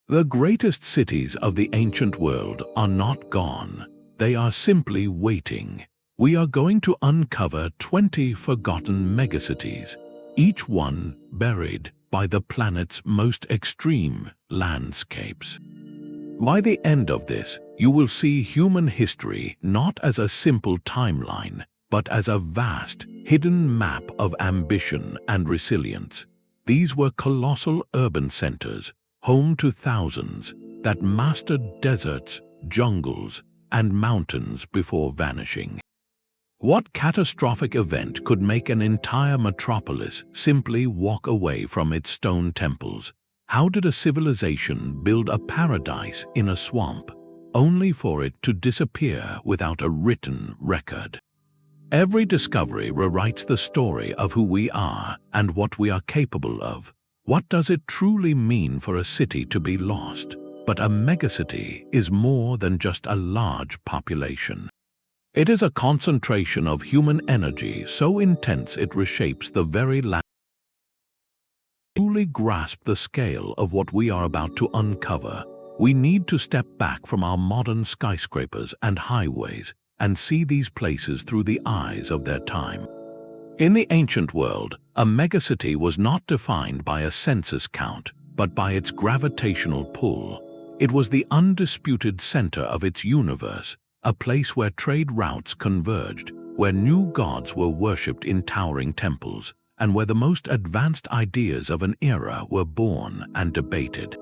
The greatest cities of the ancient world are not gone. They are simply waiting. We are going to uncover 20 forgotten megacities, each one buried by the planet's most extreme landscapes. By the end of this, you will see human history not as a simple timeline, but as a vast, hidden map of ambition and resilience. These were colossal urban centers, home to thousands, that mastered deserts, jungles, and mountains before vanishing. What catastrophic event could make an entire metropolis simply walk away from its stone temples? How did a civilization build a paradise in a swamp, only for it to disappear without a written record? Every discovery rewrites the story of who we are and what we are capable of. What does it truly mean for a city to be lost? But a megacity is more than just a large population. It is a concentration of human energy so intense it reshapes the very land. To truly grasp the scale of what we are about to uncover, we need to step back from our modern skyscrapers and highways and see these places through the eyes of their time. In the ancient world, a megacity was not defined by a census count, but by its gravitational pull. It was the undisputed center of its universe, a place where trade routes converged, where new gods were worshipped in towering temples, and where the most advanced ideas of an era were born and debated.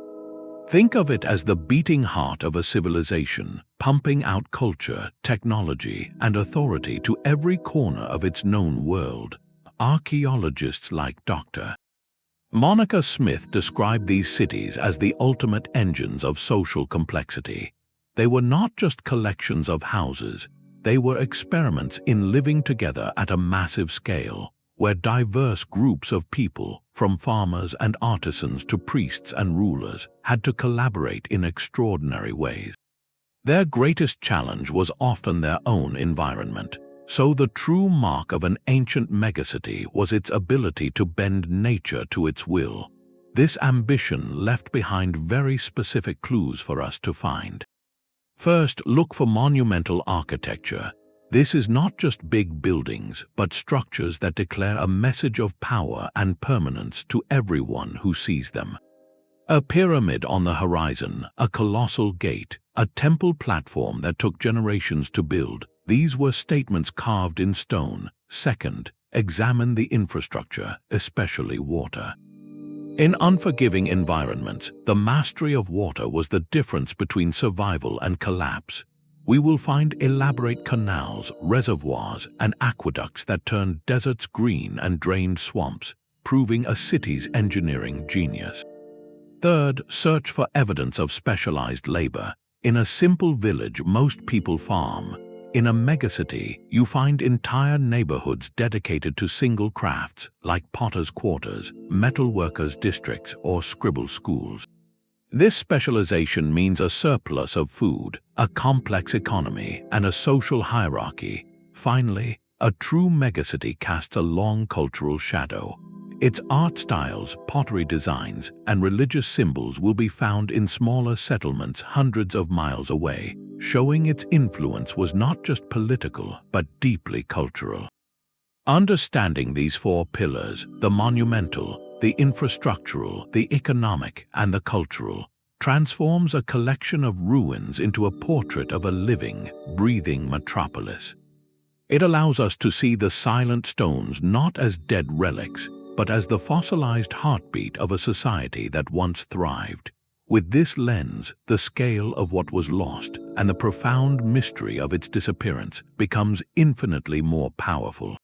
Think of it as the beating heart of a civilization, pumping out culture, technology, and authority to every corner of its known world. Archaeologists like Dr. Monica Smith described these cities as the ultimate engines of social complexity. They were not just collections of houses, they were experiments in living together at a massive scale, where diverse groups of people, from farmers and artisans to priests and rulers, had to collaborate in extraordinary ways. Their greatest challenge was often their own environment, so the true mark of an ancient megacity was its ability to bend nature to its will. This ambition left behind very specific clues for us to find. First, look for monumental architecture. This is not just big buildings, but structures that declare a message of power and permanence to everyone who sees them. A pyramid on the horizon, a colossal gate, a temple platform that took generations to build, these were statements carved in stone. Second, examine the infrastructure, especially water. In unforgiving environments, the mastery of water was the difference between survival and collapse. We will find elaborate canals, reservoirs, and aqueducts that turned deserts green and drained swamps, proving a city's engineering genius. Third, search for evidence of specialized labor. In a simple village, most people farm. In a megacity, you find entire neighborhoods dedicated to single crafts, like potters' quarters, metalworkers' districts, or scribble schools. This specialization means a surplus of food, a complex economy, and a social hierarchy. Finally, a true megacity casts a long cultural shadow. Its art styles, pottery designs, and religious symbols will be found in smaller settlements hundreds of miles away, showing its influence was not just political, but deeply cultural. Understanding these four pillars, the monumental, the infrastructural, the economic, and the cultural, transforms a collection of ruins into a portrait of a living, breathing metropolis. It allows us to see the silent stones not as dead relics, but as the fossilized heartbeat of a society that once thrived. With this lens, the scale of what was lost and the profound mystery of its disappearance becomes infinitely more powerful.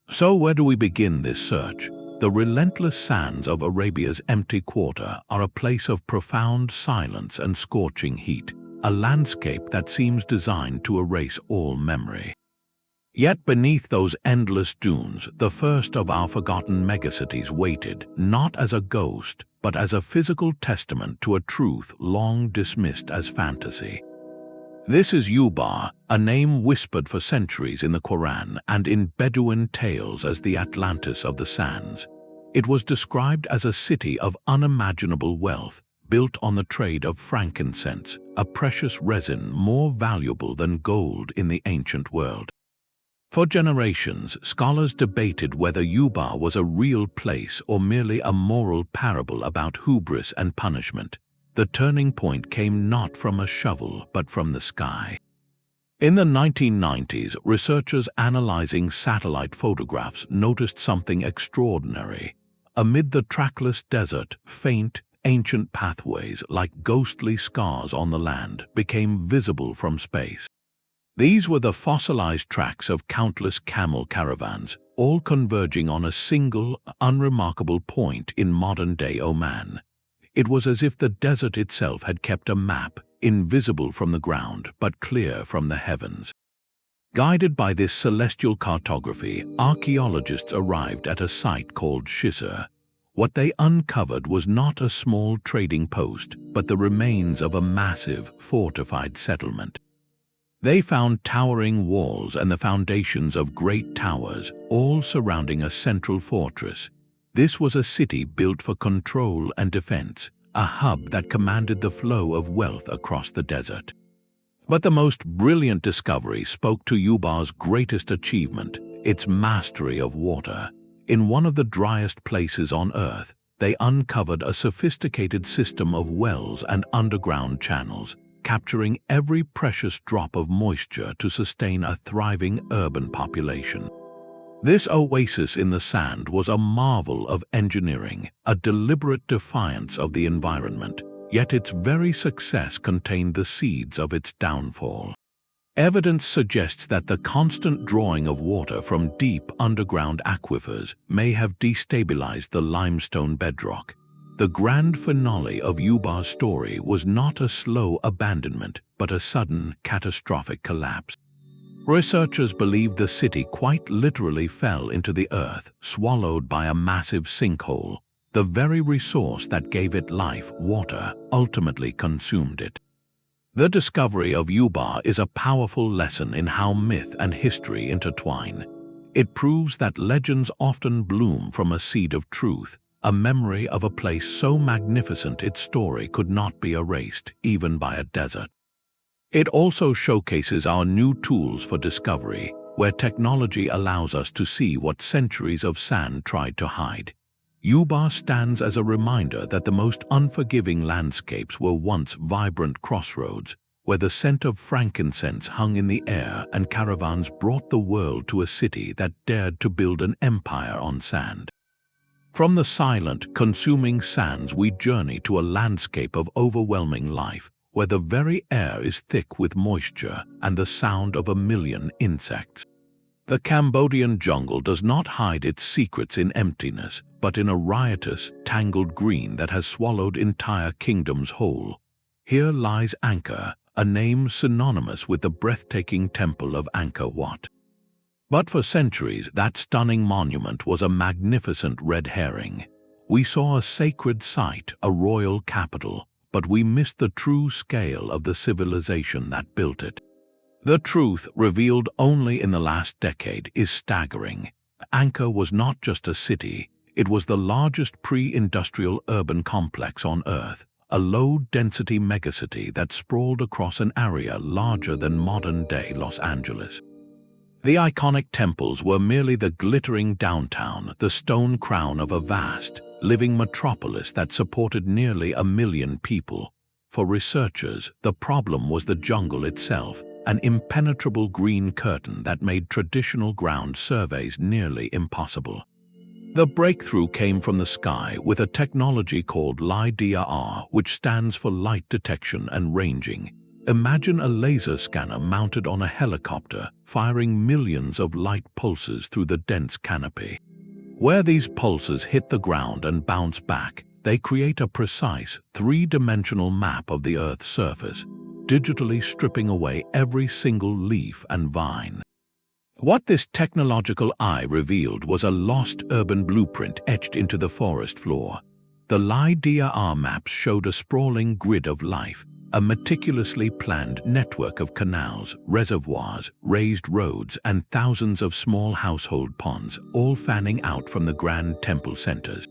So where do we begin this search? The relentless sands of Arabia's empty quarter are a place of profound silence and scorching heat, a landscape that seems designed to erase all memory. Yet beneath those endless dunes, the first of our forgotten megacities waited, not as a ghost, but as a physical testament to a truth long dismissed as fantasy. This is Ubar, a name whispered for centuries in the Quran and in Bedouin tales as the Atlantis of the sands. It was described as a city of unimaginable wealth, built on the trade of frankincense, a precious resin more valuable than gold in the ancient world. For generations, scholars debated whether Ubar was a real place or merely a moral parable about hubris and punishment. The turning point came not from a shovel but from the sky. In the 1990s, researchers analyzing satellite photographs noticed something extraordinary. Amid the trackless desert, faint, ancient pathways like ghostly scars on the land became visible from space. These were the fossilized tracks of countless camel caravans, all converging on a single, unremarkable point in modern-day Oman. It was as if the desert itself had kept a map, invisible from the ground but clear from the heavens. Guided by this celestial cartography, archaeologists arrived at a site called Shisar. What they uncovered was not a small trading post, but the remains of a massive, fortified settlement. They found towering walls and the foundations of great towers, all surrounding a central fortress. This was a city built for control and defense, a hub that commanded the flow of wealth across the desert. But the most brilliant discovery spoke to Ubar's greatest achievement, its mastery of water. In one of the driest places on Earth, they uncovered a sophisticated system of wells and underground channels, capturing every precious drop of moisture to sustain a thriving urban population. This oasis in the sand was a marvel of engineering, a deliberate defiance of the environment, yet its very success contained the seeds of its downfall. Evidence suggests that the constant drawing of water from deep underground aquifers may have destabilized the limestone bedrock. The grand finale of Ubar's story was not a slow abandonment, but a sudden, catastrophic collapse. Researchers believe the city quite literally fell into the earth, swallowed by a massive sinkhole. The very resource that gave it life, water, ultimately consumed it. The discovery of Ubar is a powerful lesson in how myth and history intertwine. It proves that legends often bloom from a seed of truth, a memory of a place so magnificent its story could not be erased, even by a desert. It also showcases our new tools for discovery, where technology allows us to see what centuries of sand tried to hide. Ubar stands as a reminder that the most unforgiving landscapes were once vibrant crossroads, where the scent of frankincense hung in the air and caravans brought the world to a city that dared to build an empire on sand. From the silent, consuming sands we journey to a landscape of overwhelming life, where the very air is thick with moisture and the sound of a million insects. The Cambodian jungle does not hide its secrets in emptiness, but in a riotous, tangled green that has swallowed entire kingdoms whole. Here lies Angkor, a name synonymous with the breathtaking temple of Angkor Wat. But for centuries, that stunning monument was a magnificent red herring. We saw a sacred site, a royal capital, but we missed the true scale of the civilization that built it. The truth, revealed only in the last decade, is staggering. Angkor was not just a city, it was the largest pre-industrial urban complex on Earth, a low-density megacity that sprawled across an area larger than modern-day Los Angeles. The iconic temples were merely the glittering downtown, the stone crown of a vast, living metropolis that supported nearly 1 million people. For researchers, the problem was the jungle itself, an impenetrable green curtain that made traditional ground surveys nearly impossible. The breakthrough came from the sky with a technology called LiDAR, which stands for light detection and ranging. Imagine a laser scanner mounted on a helicopter, firing millions of light pulses through the dense canopy. Where these pulses hit the ground and bounce back, they create a precise, three-dimensional map of the Earth's surface, digitally stripping away every single leaf and vine. What this technological eye revealed was a lost urban blueprint etched into the forest floor. The LiDAR maps showed a sprawling grid of life, a meticulously planned network of canals, reservoirs, raised roads, and thousands of small household ponds, all fanning out from the grand temple centers.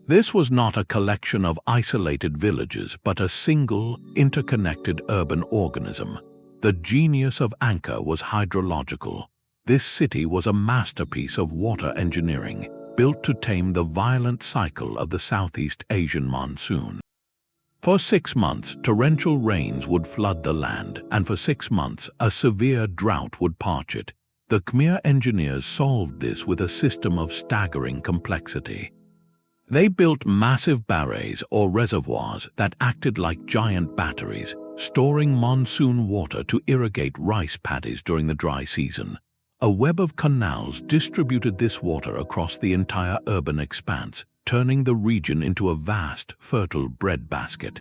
This was not a collection of isolated villages, but a single, interconnected urban organism. The genius of Angkor was hydrological. This city was a masterpiece of water engineering, built to tame the violent cycle of the Southeast Asian monsoon. For 6 months, torrential rains would flood the land, and for 6 months, a severe drought would parch it. The Khmer engineers solved this with a system of staggering complexity. They built massive barrages or reservoirs that acted like giant batteries, storing monsoon water to irrigate rice paddies during the dry season. A web of canals distributed this water across the entire urban expanse, turning the region into a vast, fertile breadbasket.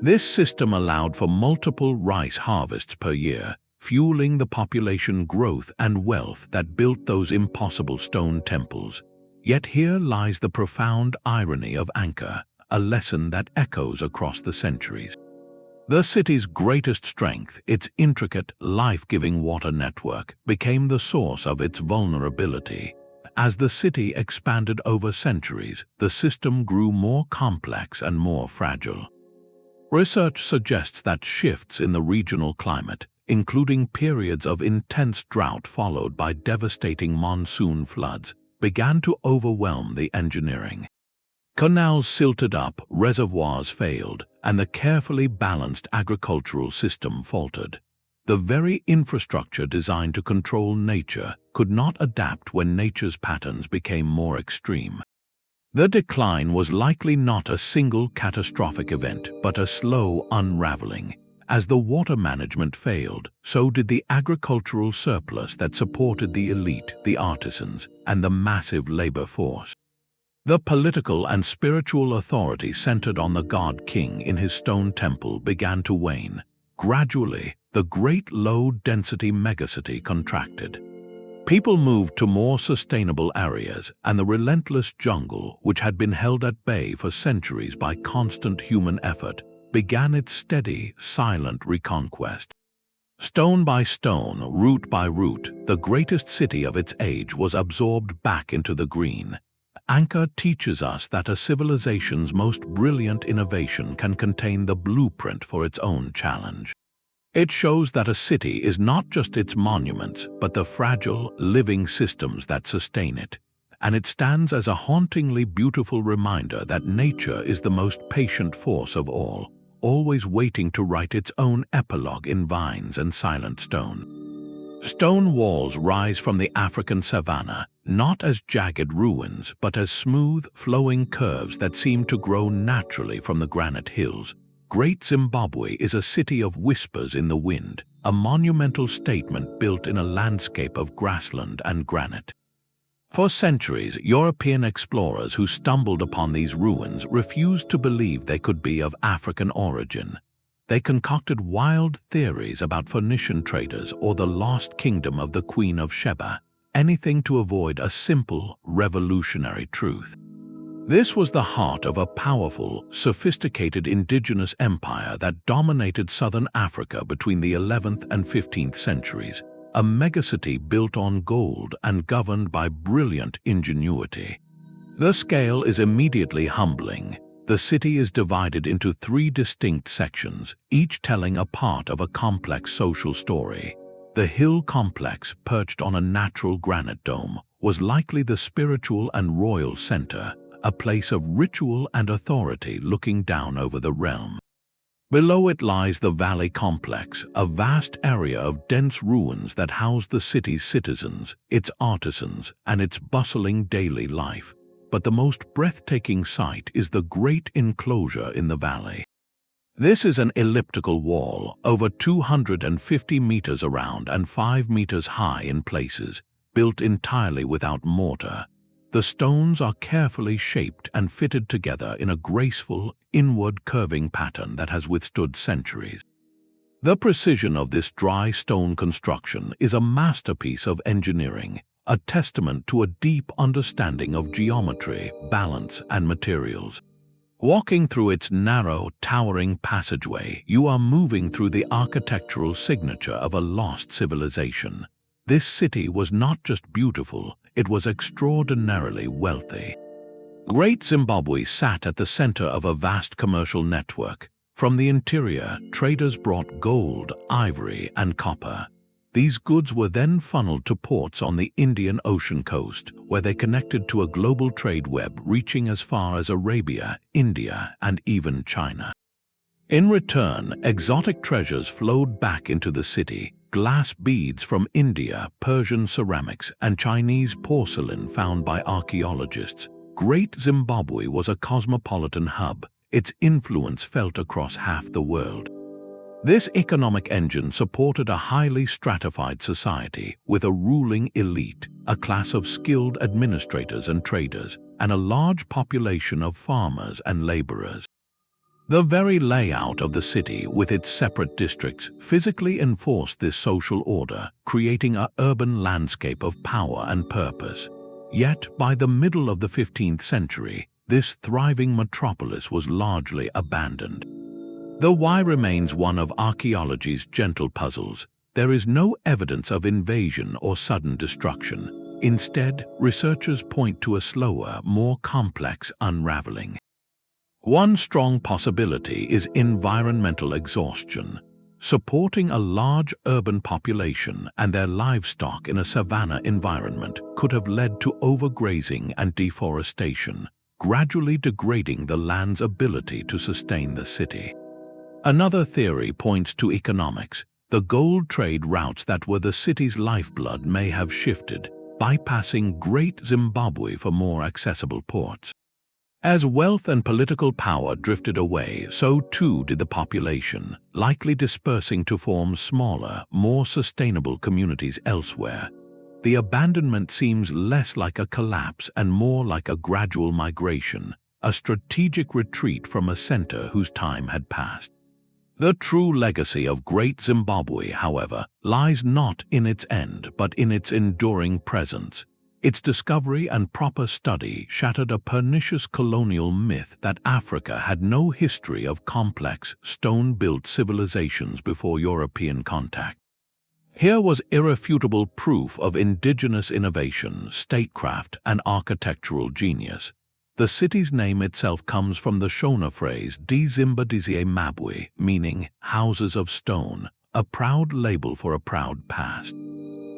This system allowed for multiple rice harvests per year, fueling the population growth and wealth that built those impossible stone temples. Yet here lies the profound irony of Angkor, a lesson that echoes across the centuries. The city's greatest strength, its intricate, life-giving water network, became the source of its vulnerability. As the city expanded over centuries, the system grew more complex and more fragile. Research suggests that shifts in the regional climate, including periods of intense drought followed by devastating monsoon floods, began to overwhelm the engineering. Canals silted up, reservoirs failed, and the carefully balanced agricultural system faltered. The very infrastructure designed to control nature could not adapt when nature's patterns became more extreme. The decline was likely not a single catastrophic event, but a slow unraveling. As the water management failed, so did the agricultural surplus that supported the elite, the artisans, and the massive labor force. The political and spiritual authority centered on the god-king in his stone temple began to wane. Gradually, the great low-density megacity contracted. People moved to more sustainable areas, and the relentless jungle, which had been held at bay for centuries by constant human effort, began its steady, silent reconquest. Stone by stone, root by root, the greatest city of its age was absorbed back into the green. Angkor teaches us that a civilization's most brilliant innovation can contain the blueprint for its own challenge. It shows that a city is not just its monuments, but the fragile, living systems that sustain it. And it stands as a hauntingly beautiful reminder that nature is the most patient force of all, always waiting to write its own epilogue in vines and silent stone. Stone walls rise from the African savanna, not as jagged ruins, but as smooth, flowing curves that seem to grow naturally from the granite hills. Great Zimbabwe is a city of whispers in the wind, a monumental statement built in a landscape of grassland and granite. For centuries, European explorers who stumbled upon these ruins refused to believe they could be of African origin. They concocted wild theories about Phoenician traders or the lost kingdom of the Queen of Sheba, anything to avoid a simple, revolutionary truth. This was the heart of a powerful, sophisticated indigenous empire that dominated southern Africa between the 11th and 15th centuries. A megacity built on gold and governed by brilliant ingenuity. The scale is immediately humbling. The city is divided into 3 distinct sections, each telling a part of a complex social story. The hill complex, perched on a natural granite dome, was likely the spiritual and royal center, a place of ritual and authority looking down over the realm. Below it lies the valley complex, a vast area of dense ruins that house the city's citizens, its artisans, and its bustling daily life. But the most breathtaking sight is the great enclosure in the valley. This is an elliptical wall, over 250 meters around and 5 meters high in places, built entirely without mortar. The stones are carefully shaped and fitted together in a graceful, inward curving pattern that has withstood centuries. The precision of this dry stone construction is a masterpiece of engineering, a testament to a deep understanding of geometry, balance, and materials. Walking through its narrow, towering passageway, you are moving through the architectural signature of a lost civilization. This city was not just beautiful, it was extraordinarily wealthy. Great Zimbabwe sat at the center of a vast commercial network. From the interior, traders brought gold, ivory, and copper. These goods were then funneled to ports on the Indian Ocean coast, where they connected to a global trade web reaching as far as Arabia, India, and even China. In return, exotic treasures flowed back into the city: glass beads from India, Persian ceramics, and Chinese porcelain found by archaeologists. Great Zimbabwe was a cosmopolitan hub, its influence felt across half the world. This economic engine supported a highly stratified society with a ruling elite, a class of skilled administrators and traders, and a large population of farmers and laborers. The very layout of the city, with its separate districts, physically enforced this social order, creating an urban landscape of power and purpose. Yet, by the middle of the 15th century, this thriving metropolis was largely abandoned. The why remains one of archaeology's gentle puzzles. There is no evidence of invasion or sudden destruction. Instead, researchers point to a slower, more complex unraveling. One strong possibility is environmental exhaustion. Supporting a large urban population and their livestock in a savanna environment could have led to overgrazing and deforestation, gradually degrading the land's ability to sustain the city. Another theory points to economics. The gold trade routes that were the city's lifeblood may have shifted, bypassing Great Zimbabwe for more accessible ports. As wealth and political power drifted away, so too did the population, likely dispersing to form smaller, more sustainable communities elsewhere. The abandonment seems less like a collapse and more like a gradual migration, a strategic retreat from a center whose time had passed. The true legacy of Great Zimbabwe, however, lies not in its end but in its enduring presence. Its discovery and proper study shattered a pernicious colonial myth that Africa had no history of complex, stone-built civilizations before European contact. Here was irrefutable proof of indigenous innovation, statecraft, and architectural genius. The city's name itself comes from the Shona phrase Zimbabwe, meaning houses of stone, a proud label for a proud past.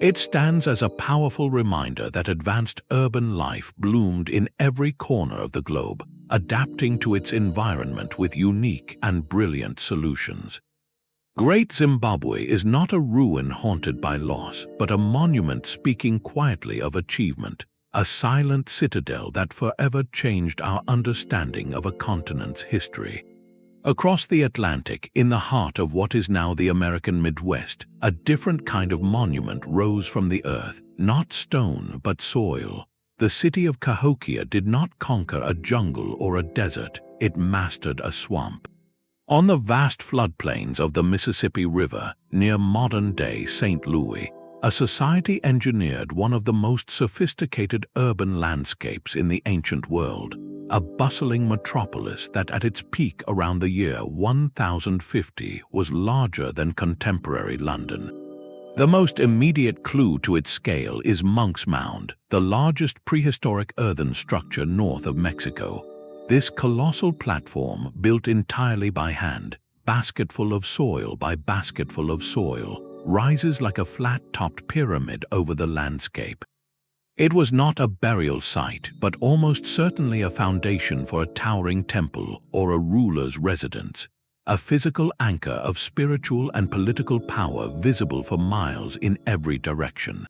It stands as a powerful reminder that advanced urban life bloomed in every corner of the globe, adapting to its environment with unique and brilliant solutions. Great Zimbabwe is not a ruin haunted by loss, but a monument speaking quietly of achievement, a silent citadel that forever changed our understanding of a continent's history. Across the Atlantic, in the heart of what is now the American Midwest, a different kind of monument rose from the earth, not stone but soil. The city of Cahokia did not conquer a jungle or a desert, it mastered a swamp. On the vast floodplains of the Mississippi River, near modern-day St. Louis, a society engineered one of the most sophisticated urban landscapes in the ancient world. A bustling metropolis that at its peak around the year 1050 was larger than contemporary London. The most immediate clue to its scale is Monk's Mound, the largest prehistoric earthen structure north of Mexico. This colossal platform, built entirely by hand, basketful of soil by basketful of soil, rises like a flat-topped pyramid over the landscape. It was not a burial site, but almost certainly a foundation for a towering temple or a ruler's residence, a physical anchor of spiritual and political power visible for miles in every direction.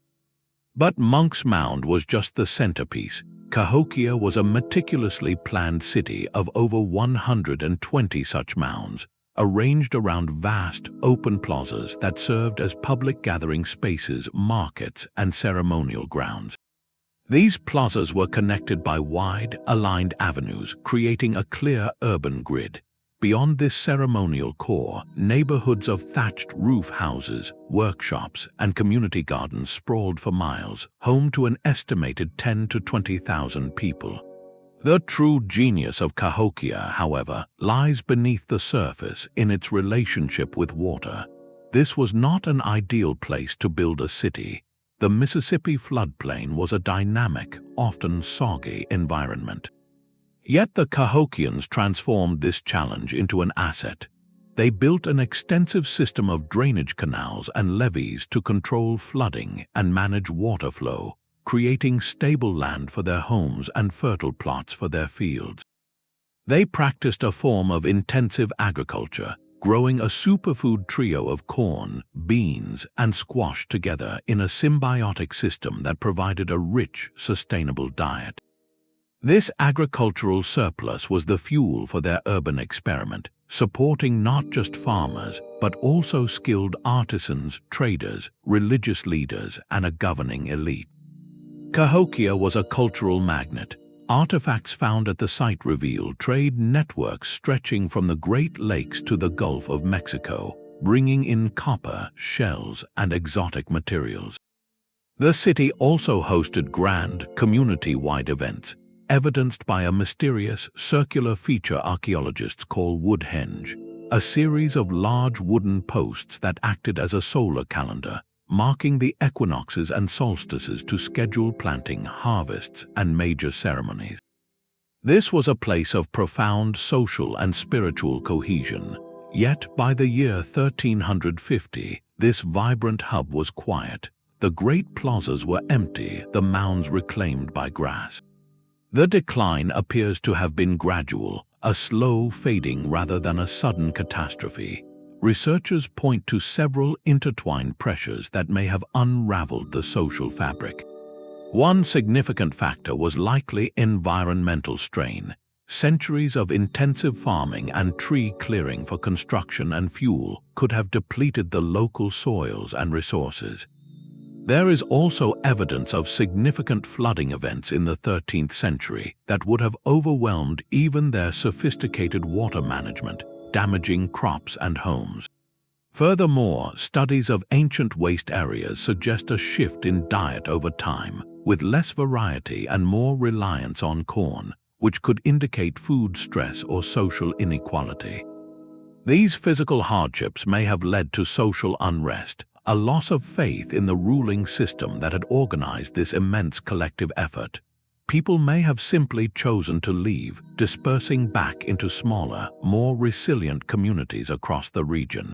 But Monk's Mound was just the centerpiece. Cahokia was a meticulously planned city of over 120 such mounds, arranged around vast, open plazas that served as public gathering spaces, markets, and ceremonial grounds. These plazas were connected by wide, aligned avenues, creating a clear urban grid. Beyond this ceremonial core, neighborhoods of thatched roof houses, workshops, and community gardens sprawled for miles, home to an estimated 10 to 20,000 people. The true genius of Cahokia, however, lies beneath the surface in its relationship with water. This was not an ideal place to build a city. The Mississippi floodplain was a dynamic, often soggy environment. Yet the Cahokians transformed this challenge into an asset. They built an extensive system of drainage canals and levees to control flooding and manage water flow, creating stable land for their homes and fertile plots for their fields. They practiced a form of intensive agriculture, growing a superfood trio of corn, beans, and squash together in a symbiotic system that provided a rich, sustainable diet. This agricultural surplus was the fuel for their urban experiment, supporting not just farmers, but also skilled artisans, traders, religious leaders, and a governing elite. Cahokia was a cultural magnet. Artifacts found at the site reveal trade networks stretching from the Great Lakes to the Gulf of Mexico, bringing in copper, shells, and exotic materials. The city also hosted grand, community-wide events, evidenced by a mysterious, circular feature archaeologists call Woodhenge, a series of large wooden posts that acted as a solar calendar, marking the equinoxes and solstices to schedule planting, harvests, and major ceremonies. This was a place of profound social and spiritual cohesion, yet by the year 1350, this vibrant hub was quiet. The great plazas were empty, the mounds reclaimed by grass. The decline appears to have been gradual, a slow fading rather than a sudden catastrophe. Researchers point to several intertwined pressures that may have unraveled the social fabric. One significant factor was likely environmental strain. Centuries of intensive farming and tree clearing for construction and fuel could have depleted the local soils and resources. There is also evidence of significant flooding events in the 13th century that would have overwhelmed even their sophisticated water management, damaging crops and homes. Furthermore, studies of ancient waste areas suggest a shift in diet over time, with less variety and more reliance on corn, which could indicate food stress or social inequality. These physical hardships may have led to social unrest, a loss of faith in the ruling system that had organized this immense collective effort. People may have simply chosen to leave, dispersing back into smaller, more resilient communities across the region.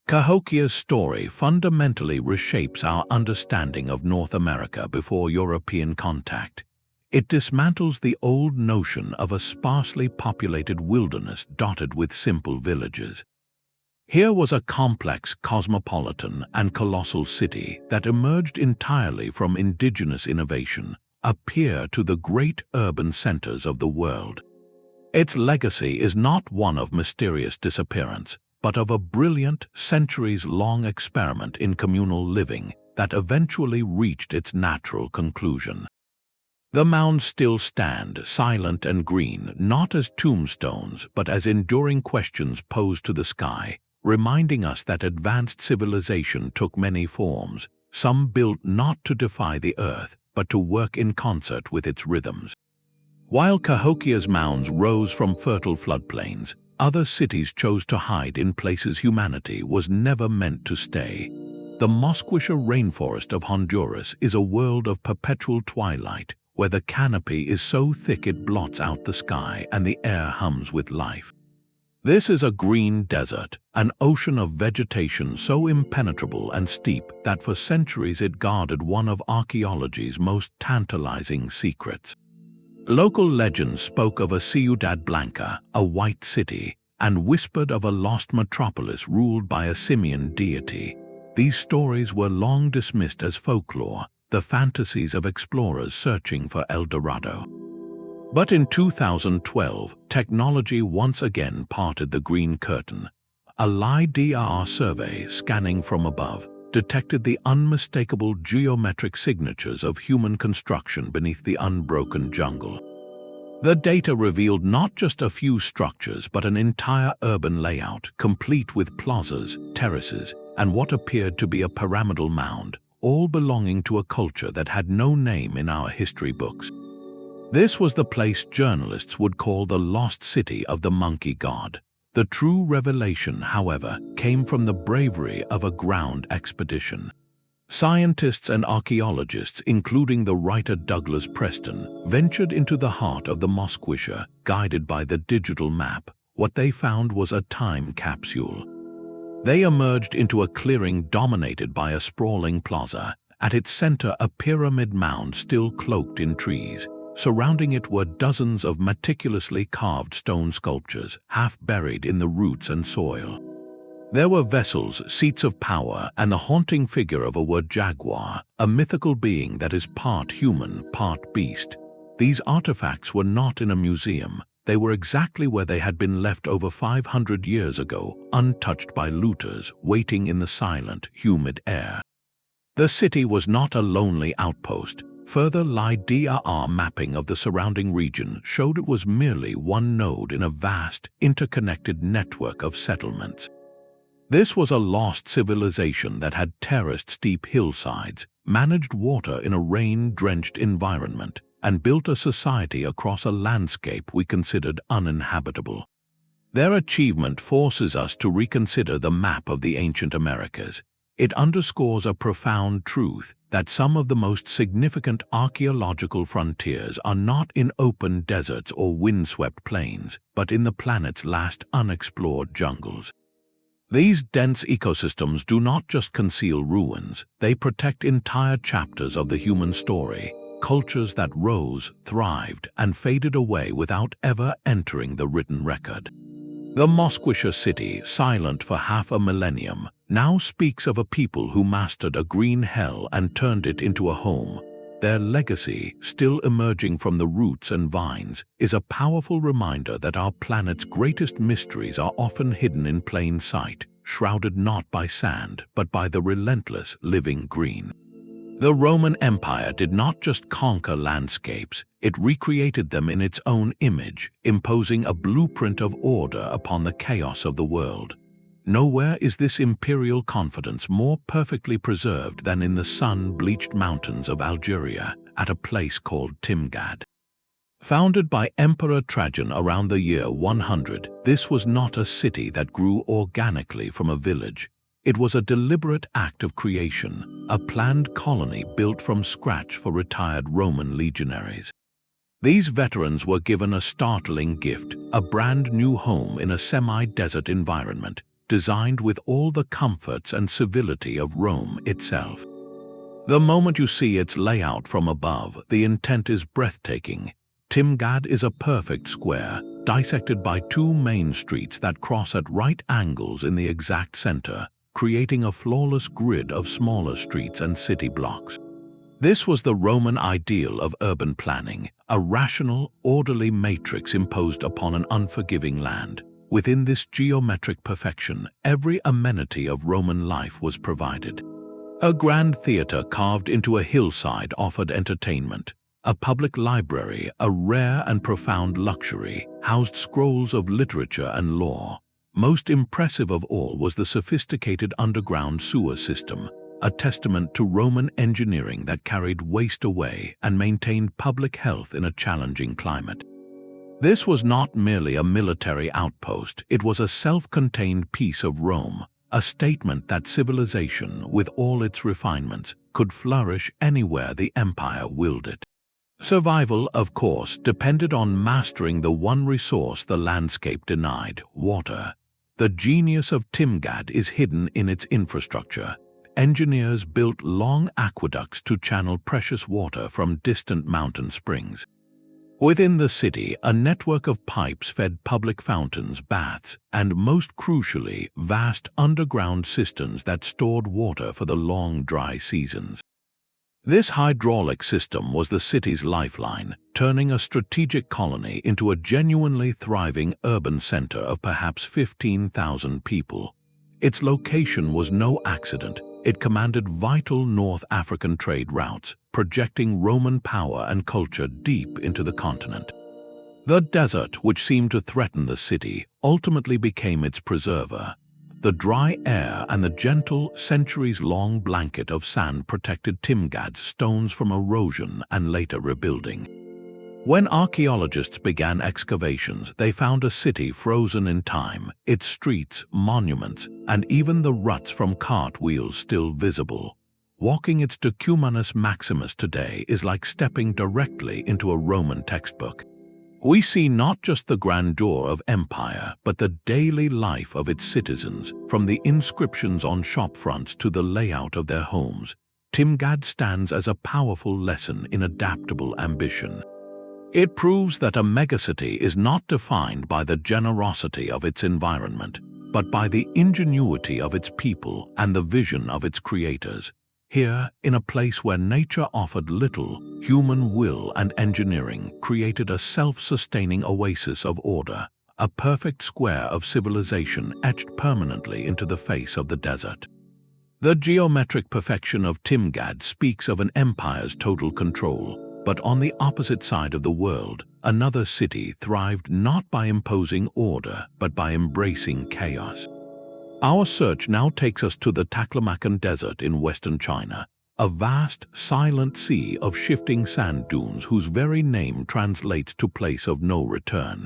Cahokia's story fundamentally reshapes our understanding of North America before European contact. It dismantles the old notion of a sparsely populated wilderness dotted with simple villages. Here was a complex, cosmopolitan, and colossal city that emerged entirely from indigenous innovation, a peer to the great urban centers of the world. Its legacy is not one of mysterious disappearance, but of a brilliant, centuries-long experiment in communal living that eventually reached its natural conclusion. The mounds still stand, silent and green, not as tombstones, but as enduring questions posed to the sky, reminding us that advanced civilization took many forms, some built not to defy the earth, but to work in concert with its rhythms. While Cahokia's mounds rose from fertile floodplains, other cities chose to hide in places humanity was never meant to stay. The Mosquisha rainforest of Honduras is a world of perpetual twilight, where the canopy is so thick it blots out the sky and the air hums with life. This is a green desert, an ocean of vegetation so impenetrable and steep that for centuries it guarded one of archaeology's most tantalizing secrets. Local legends spoke of a Ciudad Blanca, a white city, and whispered of a lost metropolis ruled by a simian deity. These stories were long dismissed as folklore, the fantasies of explorers searching for El Dorado. But in 2012, technology once again parted the green curtain. A LiDAR survey scanning from above detected the unmistakable geometric signatures of human construction beneath the unbroken jungle. The data revealed not just a few structures, but an entire urban layout, complete with plazas, terraces, and what appeared to be a pyramidal mound, all belonging to a culture that had no name in our history books. This was the place journalists would call the lost city of the monkey god. The true revelation, however, came from the bravery of a ground expedition. Scientists and archaeologists, including the writer Douglas Preston, ventured into the heart of the Mosquisha, guided by the digital map. What they found was a time capsule. They emerged into a clearing dominated by a sprawling plaza. At its center, a pyramid mound still cloaked in trees. Surrounding it were dozens of meticulously carved stone sculptures, half buried in the roots and soil. There were vessels, seats of power, and the haunting figure of a word jaguar, a mythical being that is part human, part beast. These artifacts were not in a museum. They were exactly where they had been left over 500 years ago, untouched by looters, waiting in the silent, humid air. The city was not a lonely outpost. Further LiDAR mapping of the surrounding region showed it was merely one node in a vast, interconnected network of settlements. This was a lost civilization that had terraced steep hillsides, managed water in a rain-drenched environment, and built a society across a landscape we considered uninhabitable. Their achievement forces us to reconsider the map of the ancient Americas. It underscores a profound truth that some of the most significant archaeological frontiers are not in open deserts or windswept plains, but in the planet's last unexplored jungles. These dense ecosystems do not just conceal ruins, they protect entire chapters of the human story, cultures that rose, thrived, and faded away without ever entering the written record. The Mosquisha city, silent for half a millennium, now speaks of a people who mastered a green hell and turned it into a home. Their legacy, still emerging from the roots and vines, is a powerful reminder that our planet's greatest mysteries are often hidden in plain sight, shrouded not by sand, but by the relentless living green. The Roman Empire did not just conquer landscapes, it recreated them in its own image, imposing a blueprint of order upon the chaos of the world. Nowhere is this imperial confidence more perfectly preserved than in the sun-bleached mountains of Algeria, at a place called Timgad. Founded by Emperor Trajan around the year 100, this was not a city that grew organically from a village. It was a deliberate act of creation, a planned colony built from scratch for retired Roman legionaries. These veterans were given a startling gift, a brand new home in a semi-desert environment, designed with all the comforts and civility of Rome itself. The moment you see its layout from above, the intent is breathtaking. Timgad is a perfect square, dissected by two main streets that cross at right angles in the exact center, creating a flawless grid of smaller streets and city blocks. This was the Roman ideal of urban planning, a rational, orderly matrix imposed upon an unforgiving land. Within this geometric perfection, every amenity of Roman life was provided. A grand theater carved into a hillside offered entertainment. A public library, a rare and profound luxury, housed scrolls of literature and law. Most impressive of all was the sophisticated underground sewer system, a testament to Roman engineering that carried waste away and maintained public health in a challenging climate. This was not merely a military outpost, it was a self-contained piece of Rome, a statement that civilization, with all its refinements, could flourish anywhere the empire willed it. Survival, of course, depended on mastering the one resource the landscape denied: water. The genius of Timgad is hidden in its infrastructure. Engineers built long aqueducts to channel precious water from distant mountain springs. Within the city, a network of pipes fed public fountains, baths, and most crucially, vast underground cisterns that stored water for the long dry seasons. This hydraulic system was the city's lifeline, turning a strategic colony into a genuinely thriving urban center of perhaps 15,000 people. Its location was no accident. It commanded vital North African trade routes, projecting Roman power and culture deep into the continent. The desert, which seemed to threaten the city, ultimately became its preserver. The dry air and the gentle, centuries-long blanket of sand protected Timgad's stones from erosion and later rebuilding. When archaeologists began excavations, they found a city frozen in time, its streets, monuments, and even the ruts from cartwheels still visible. Walking its Decumanus Maximus today is like stepping directly into a Roman textbook. We see not just the grandeur of empire, but the daily life of its citizens, from the inscriptions on shop fronts to the layout of their homes. Timgad stands as a powerful lesson in adaptable ambition. It proves that a megacity is not defined by the generosity of its environment, but by the ingenuity of its people and the vision of its creators. Here, in a place where nature offered little, human will and engineering created a self-sustaining oasis of order, a perfect square of civilization etched permanently into the face of the desert. The geometric perfection of Timgad speaks of an empire's total control, but on the opposite side of the world, another city thrived not by imposing order, but by embracing chaos. Our search now takes us to the Taklamakan Desert in western China, a vast, silent sea of shifting sand dunes whose very name translates to place of no return.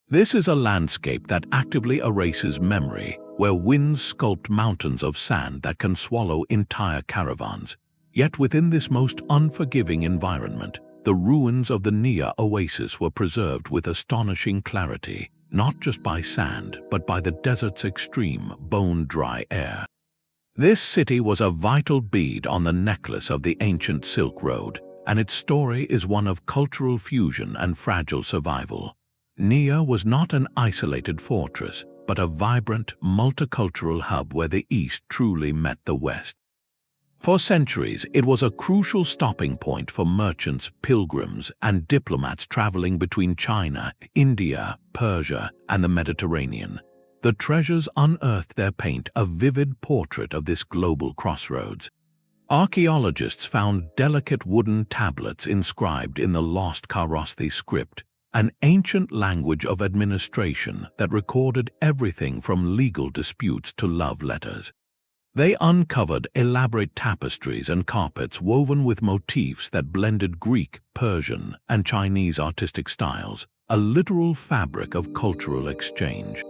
This is a landscape that actively erases memory, where winds sculpt mountains of sand that can swallow entire caravans. Yet within this most unforgiving environment, the ruins of the Nia Oasis were preserved with astonishing clarity, not just by sand, but by the desert's extreme, bone-dry air. This city was a vital bead on the necklace of the ancient Silk Road, and its story is one of cultural fusion and fragile survival. Nia was not an isolated fortress, but a vibrant, multicultural hub where the East truly met the West. For centuries, it was a crucial stopping point for merchants, pilgrims, and diplomats traveling between China, India, Persia, and the Mediterranean. The treasures unearthed there paint a vivid portrait of this global crossroads. Archaeologists found delicate wooden tablets inscribed in the lost Kharosthi script, an ancient language of administration that recorded everything from legal disputes to love letters. They uncovered elaborate tapestries and carpets woven with motifs that blended Greek, Persian, and Chinese artistic styles, a literal fabric of cultural exchange.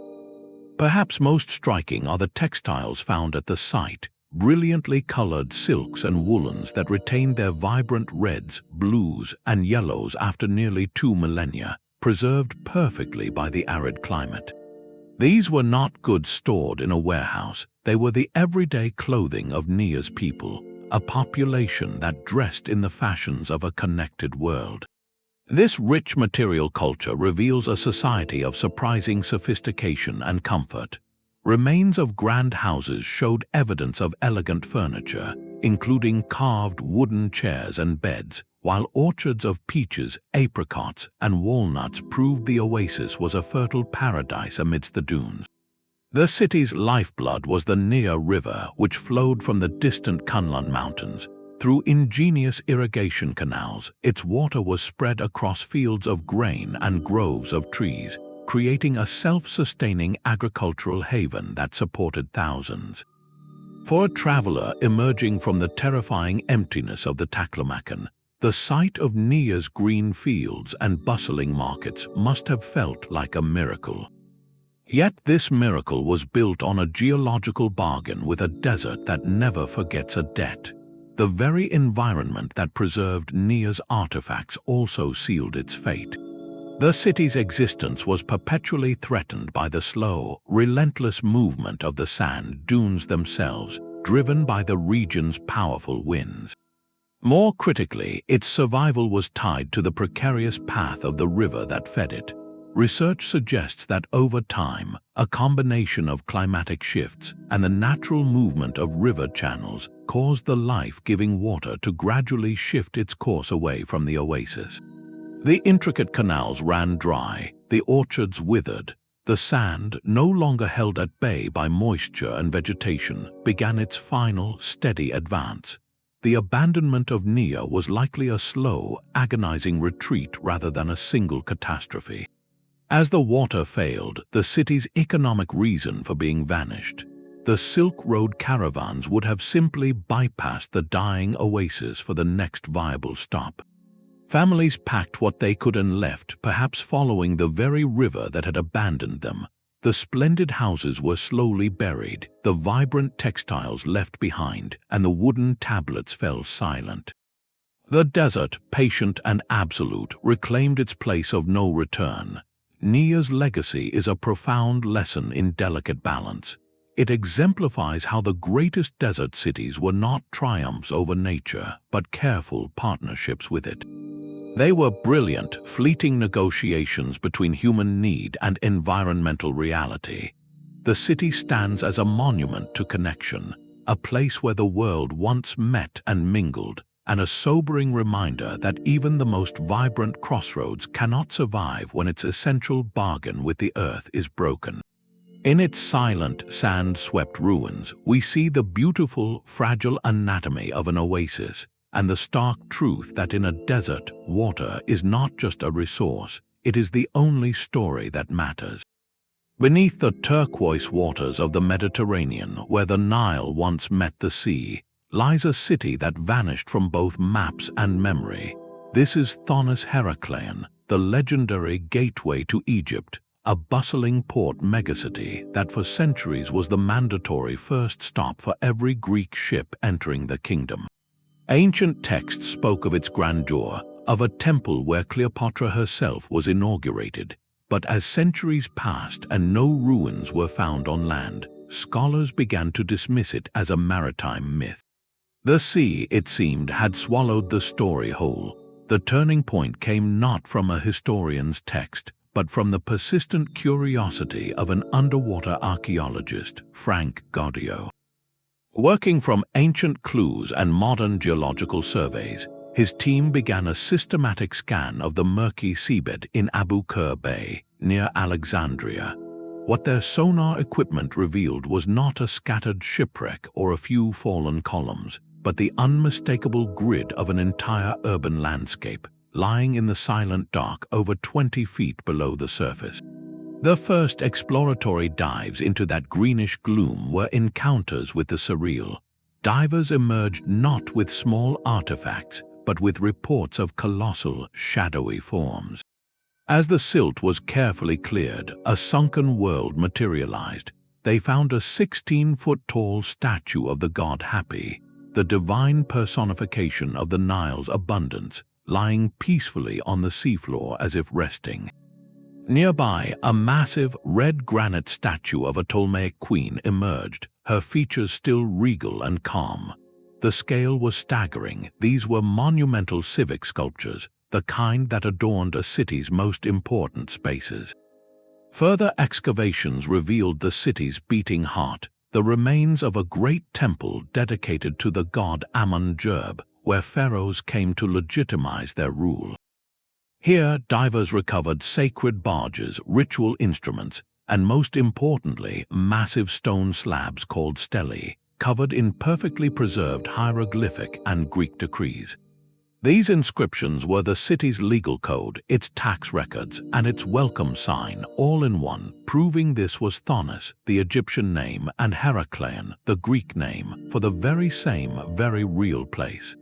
Perhaps most striking are the textiles found at the site, brilliantly colored silks and woolens that retained their vibrant reds, blues, and yellows after nearly 2 millennia, preserved perfectly by the arid climate. These were not goods stored in a warehouse, they were the everyday clothing of Nia's people, a population that dressed in the fashions of a connected world. This rich material culture reveals a society of surprising sophistication and comfort. Remains of grand houses showed evidence of elegant furniture, including carved wooden chairs and beds, while orchards of peaches, apricots, and walnuts proved the oasis was a fertile paradise amidst the dunes. The city's lifeblood was the Nia River, which flowed from the distant Kunlun Mountains. Through ingenious irrigation canals, its water was spread across fields of grain and groves of trees, creating a self-sustaining agricultural haven that supported thousands. For a traveler emerging from the terrifying emptiness of the Taklamakan, the sight of Nia's green fields and bustling markets must have felt like a miracle. Yet this miracle was built on a geological bargain with a desert that never forgets a debt. The very environment that preserved Nia's artifacts also sealed its fate. The city's existence was perpetually threatened by the slow, relentless movement of the sand dunes themselves, driven by the region's powerful winds. More critically, its survival was tied to the precarious path of the river that fed it. Research suggests that over time, a combination of climatic shifts and the natural movement of river channels caused the life-giving water to gradually shift its course away from the oasis. The intricate canals ran dry, the orchards withered, the sand, no longer held at bay by moisture and vegetation, began its final, steady advance. The abandonment of Nia was likely a slow, agonizing retreat rather than a single catastrophe. As the water failed, the city's economic reason for being vanished. The Silk Road caravans would have simply bypassed the dying oasis for the next viable stop. Families packed what they could and left, perhaps following the very river that had abandoned them. The splendid houses were slowly buried, the vibrant textiles left behind, and the wooden tablets fell silent. The desert, patient and absolute, reclaimed its place of no return. Nia's legacy is a profound lesson in delicate balance. It exemplifies how the greatest desert cities were not triumphs over nature, but careful partnerships with it. They were brilliant, fleeting negotiations between human need and environmental reality. The city stands as a monument to connection, a place where the world once met and mingled, and a sobering reminder that even the most vibrant crossroads cannot survive when its essential bargain with the earth is broken. In its silent, sand-swept ruins, we see the beautiful, fragile anatomy of an oasis, and the stark truth that in a desert, water is not just a resource, it is the only story that matters. Beneath the turquoise waters of the Mediterranean, where the Nile once met the sea, lies a city that vanished from both maps and memory. This is Thonis-Heracleion, the legendary gateway to Egypt, a bustling port megacity that for centuries was the mandatory first stop for every Greek ship entering the kingdom. Ancient texts spoke of its grandeur, of a temple where Cleopatra herself was inaugurated. But as centuries passed and no ruins were found on land, scholars began to dismiss it as a maritime myth. The sea, it seemed, had swallowed the story whole. The turning point came not from a historian's text, but from the persistent curiosity of an underwater archaeologist, Frank Gaudio. Working from ancient clues and modern geological surveys, his team began a systematic scan of the murky seabed in Abu Qir Bay, near Alexandria. What their sonar equipment revealed was not a scattered shipwreck or a few fallen columns, but the unmistakable grid of an entire urban landscape, lying in the silent dark over 20 feet below the surface. The first exploratory dives into that greenish gloom were encounters with the surreal. Divers emerged not with small artifacts, but with reports of colossal, shadowy forms. As the silt was carefully cleared, a sunken world materialized. They found a 16-foot-tall statue of the god Hapi, the divine personification of the Nile's abundance, lying peacefully on the seafloor as if resting. Nearby, a massive red granite statue of a Ptolemaic queen emerged, her features still regal and calm. The scale was staggering. These were monumental civic sculptures, the kind that adorned a city's most important spaces. Further excavations revealed the city's beating heart, the remains of a great temple dedicated to the god Amun-Jerb, where pharaohs came to legitimize their rule. Here, divers recovered sacred barges, ritual instruments, and most importantly, massive stone slabs called stelae, covered in perfectly preserved hieroglyphic and Greek decrees. These inscriptions were the city's legal code, its tax records, and its welcome sign, all in one, proving this was Thonis, the Egyptian name, and Heracleion, the Greek name, for the very same, very real place.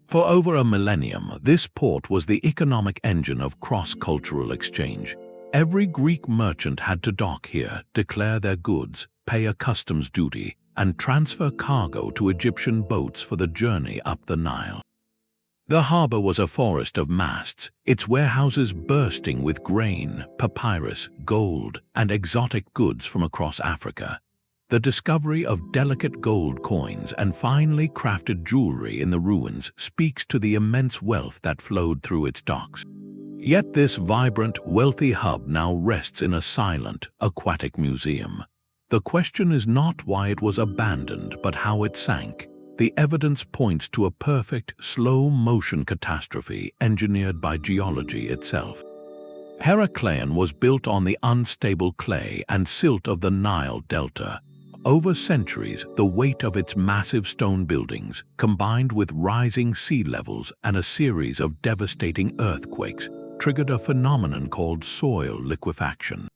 For over a millennium, this port was the economic engine of cross-cultural exchange. Every Greek merchant had to dock here, declare their goods, pay a customs duty, and transfer cargo to Egyptian boats for the journey up the Nile. The harbor was a forest of masts, its warehouses bursting with grain, papyrus, gold, and exotic goods from across Africa. The discovery of delicate gold coins and finely crafted jewelry in the ruins speaks to the immense wealth that flowed through its docks. Yet this vibrant, wealthy hub now rests in a silent, aquatic museum. The question is not why it was abandoned, but how it sank. The evidence points to a perfect, slow-motion catastrophe engineered by geology itself. Heracleion was built on the unstable clay and silt of the Nile Delta. Over centuries, the weight of its massive stone buildings, combined with rising sea levels and a series of devastating earthquakes, triggered a phenomenon called soil liquefaction.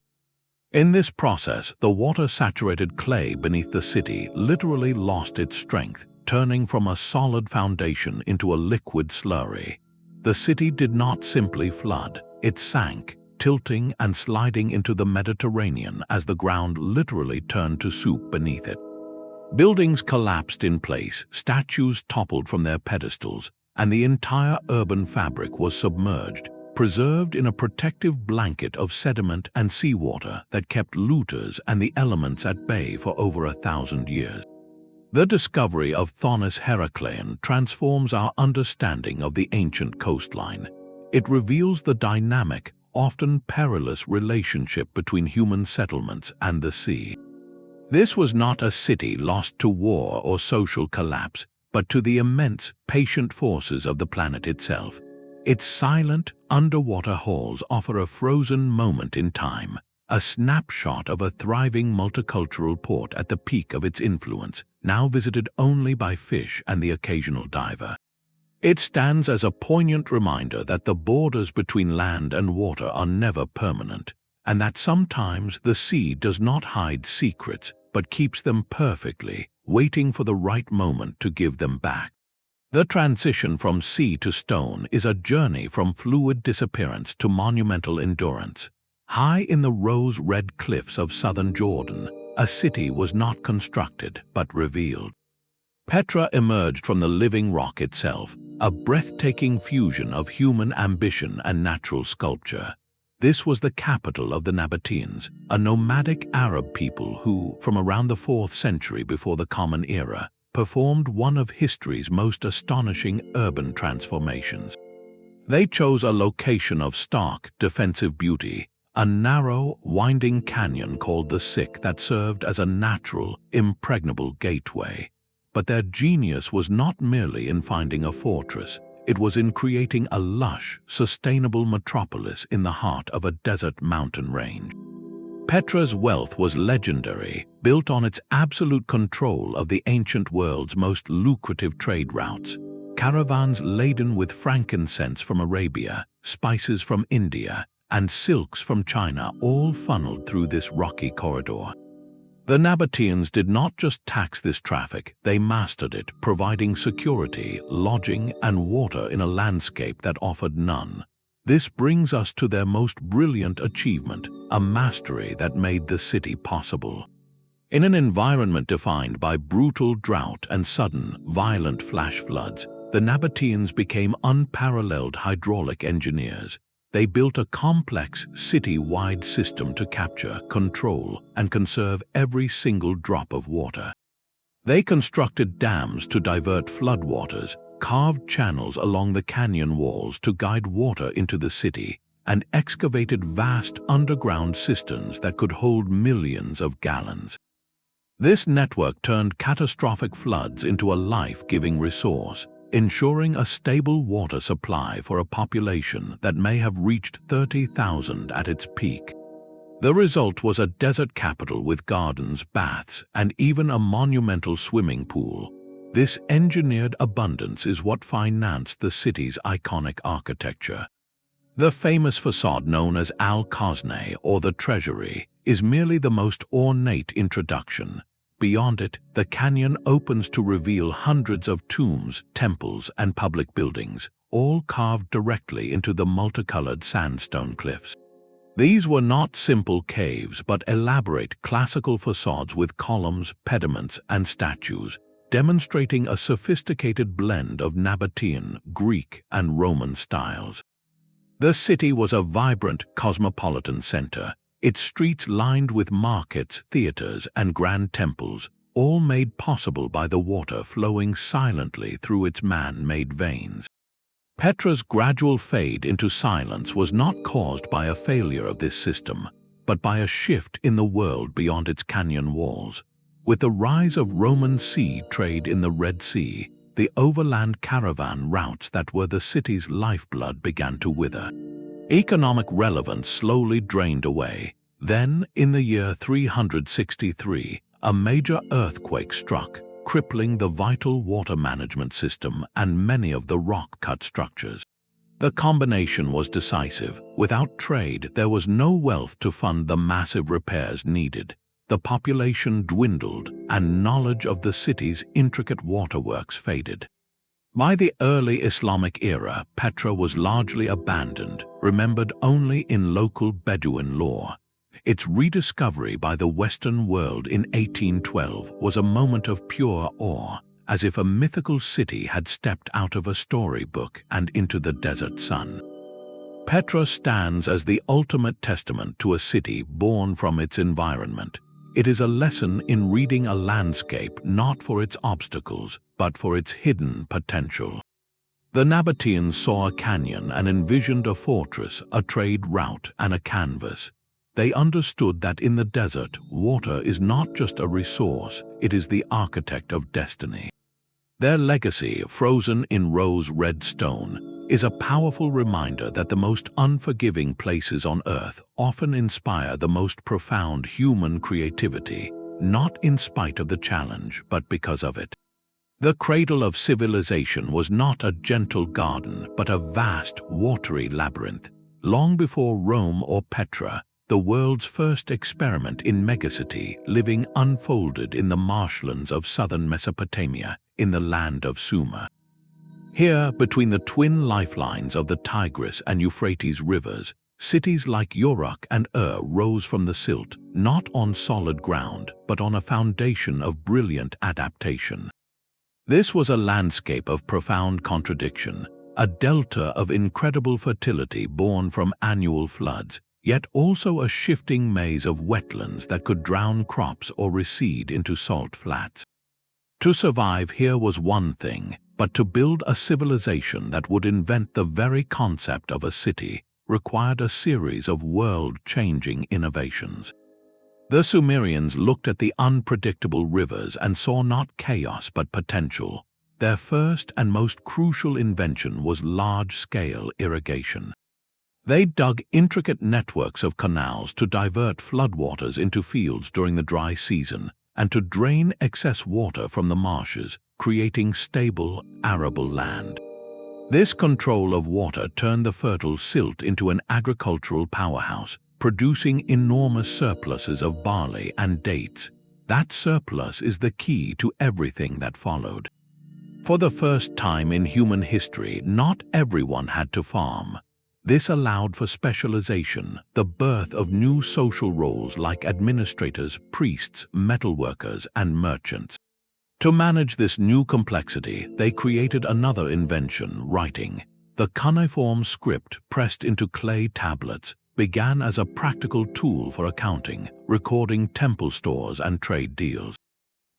In this process, the water-saturated clay beneath the city literally lost its strength, turning from a solid foundation into a liquid slurry. The city did not simply flood, it sank. tilting and sliding into the Mediterranean as the ground literally turned to soup beneath it. Buildings collapsed in place, statues toppled from their pedestals, and the entire urban fabric was submerged, preserved in a protective blanket of sediment and seawater that kept looters and the elements at bay for over 1,000 years. The discovery of Thonis-Heracleion transforms our understanding of the ancient coastline. It reveals the dynamic, often perilous relationship between human settlements and the sea. This was not a city lost to war or social collapse, but to the immense, patient forces of the planet itself. Its silent, underwater halls offer a frozen moment in time, a snapshot of a thriving multicultural port at the peak of its influence, now visited only by fish and the occasional diver. It stands as a poignant reminder that the borders between land and water are never permanent, and that sometimes the sea does not hide secrets, but keeps them perfectly, waiting for the right moment to give them back. The transition from sea to stone is a journey from fluid disappearance to monumental endurance. High in the rose-red cliffs of southern Jordan, a city was not constructed but revealed. Petra emerged from the living rock itself, a breathtaking fusion of human ambition and natural sculpture. This was the capital of the Nabateans, a nomadic Arab people who, from around the 4th century before the Common Era, performed one of history's most astonishing urban transformations. They chose a location of stark, defensive beauty, a narrow, winding canyon called the Sick that served as a natural, impregnable gateway. But their genius was not merely in finding a fortress. It was in creating a lush, sustainable metropolis in the heart of a desert mountain range. Petra's wealth was legendary, built on its absolute control of the ancient world's most lucrative trade routes. Caravans laden with frankincense from Arabia, spices from India, and silks from China all funneled through this rocky corridor. The Nabateans did not just tax this traffic, they mastered it, providing security, lodging, and water in a landscape that offered none. This brings us to their most brilliant achievement, a mastery that made the city possible. In an environment defined by brutal drought and sudden, violent flash floods, the Nabateans became unparalleled hydraulic engineers. They built a complex, city-wide system to capture, control, and conserve every single drop of water. They constructed dams to divert floodwaters, carved channels along the canyon walls to guide water into the city, and excavated vast underground cisterns that could hold millions of gallons. This network turned catastrophic floods into a life-giving resource, ensuring a stable water supply for a population that may have reached 30,000 at its peak. The result was a desert capital with gardens, baths, and even a monumental swimming pool. This engineered abundance is what financed the city's iconic architecture. The famous facade known as Al-Khazne, or the Treasury, is merely the most ornate introduction. Beyond it, the canyon opens to reveal hundreds of tombs, temples, and public buildings, all carved directly into the multicolored sandstone cliffs. These were not simple caves, but elaborate classical facades with columns, pediments, and statues, demonstrating a sophisticated blend of Nabatean, Greek, and Roman styles. The city was a vibrant, cosmopolitan center, its streets lined with markets, theaters, and grand temples, all made possible by the water flowing silently through its man-made veins. Petra's gradual fade into silence was not caused by a failure of this system, but by a shift in the world beyond its canyon walls. With the rise of Roman sea trade in the Red Sea, the overland caravan routes that were the city's lifeblood began to wither. Economic relevance slowly drained away. Then, in the year 363, a major earthquake struck, crippling the vital water management system and many of the rock-cut structures. The combination was decisive. Without trade, there was no wealth to fund the massive repairs needed. The population dwindled, and knowledge of the city's intricate waterworks faded. By the early Islamic era, Petra was largely abandoned, remembered only in local Bedouin lore. Its rediscovery by the Western world in 1812 was a moment of pure awe, as if a mythical city had stepped out of a storybook and into the desert sun. Petra stands as the ultimate testament to a city born from its environment. It is a lesson in reading a landscape not for its obstacles, but for its hidden potential. The Nabateans saw a canyon and envisioned a fortress, a trade route, and a canvas. They understood that in the desert, water is not just a resource, it is the architect of destiny. Their legacy, frozen in rose-red stone, is a powerful reminder that the most unforgiving places on Earth often inspire the most profound human creativity, not in spite of the challenge, but because of it. The cradle of civilization was not a gentle garden, but a vast, watery labyrinth. Long before Rome or Petra, the world's first experiment in Megacity living unfolded in the marshlands of southern Mesopotamia, in the land of Sumer. Here, between the twin lifelines of the Tigris and Euphrates rivers, cities like Uruk and rose from the silt, not on solid ground, but on a foundation of brilliant adaptation. This was a landscape of profound contradiction, a delta of incredible fertility born from annual floods, yet also a shifting maze of wetlands that could drown crops or recede into salt flats. To survive here was one thing, but to build a civilization that would invent the very concept of a city required a series of world-changing innovations. The Sumerians looked at the unpredictable rivers and saw not chaos but potential. Their first and most crucial invention was large-scale irrigation. They dug intricate networks of canals to divert floodwaters into fields during the dry season and to drain excess water from the marshes, creating stable, arable land. This control of water turned the fertile silt into an agricultural powerhouse, producing enormous surpluses of barley and dates. That surplus is the key to everything that followed. For the first time in human history, not everyone had to farm. This allowed for specialization, the birth of new social roles like administrators, priests, metalworkers, and merchants. To manage this new complexity, they created another invention, writing. The cuneiform script, pressed into clay tablets, began as a practical tool for accounting, recording temple stores and trade deals.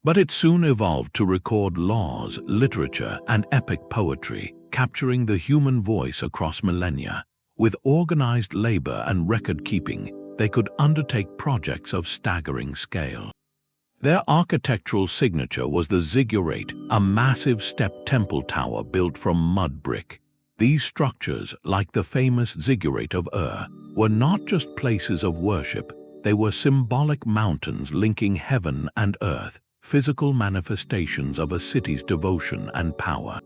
But it soon evolved to record laws, literature, and epic poetry, capturing the human voice across millennia. With organized labor and record-keeping, they could undertake projects of staggering scale. Their architectural signature was the ziggurat, a massive step temple tower built from mud brick. These structures, like the famous ziggurat of were not just places of worship, they were symbolic mountains linking heaven and earth, physical manifestations of a city's devotion and power.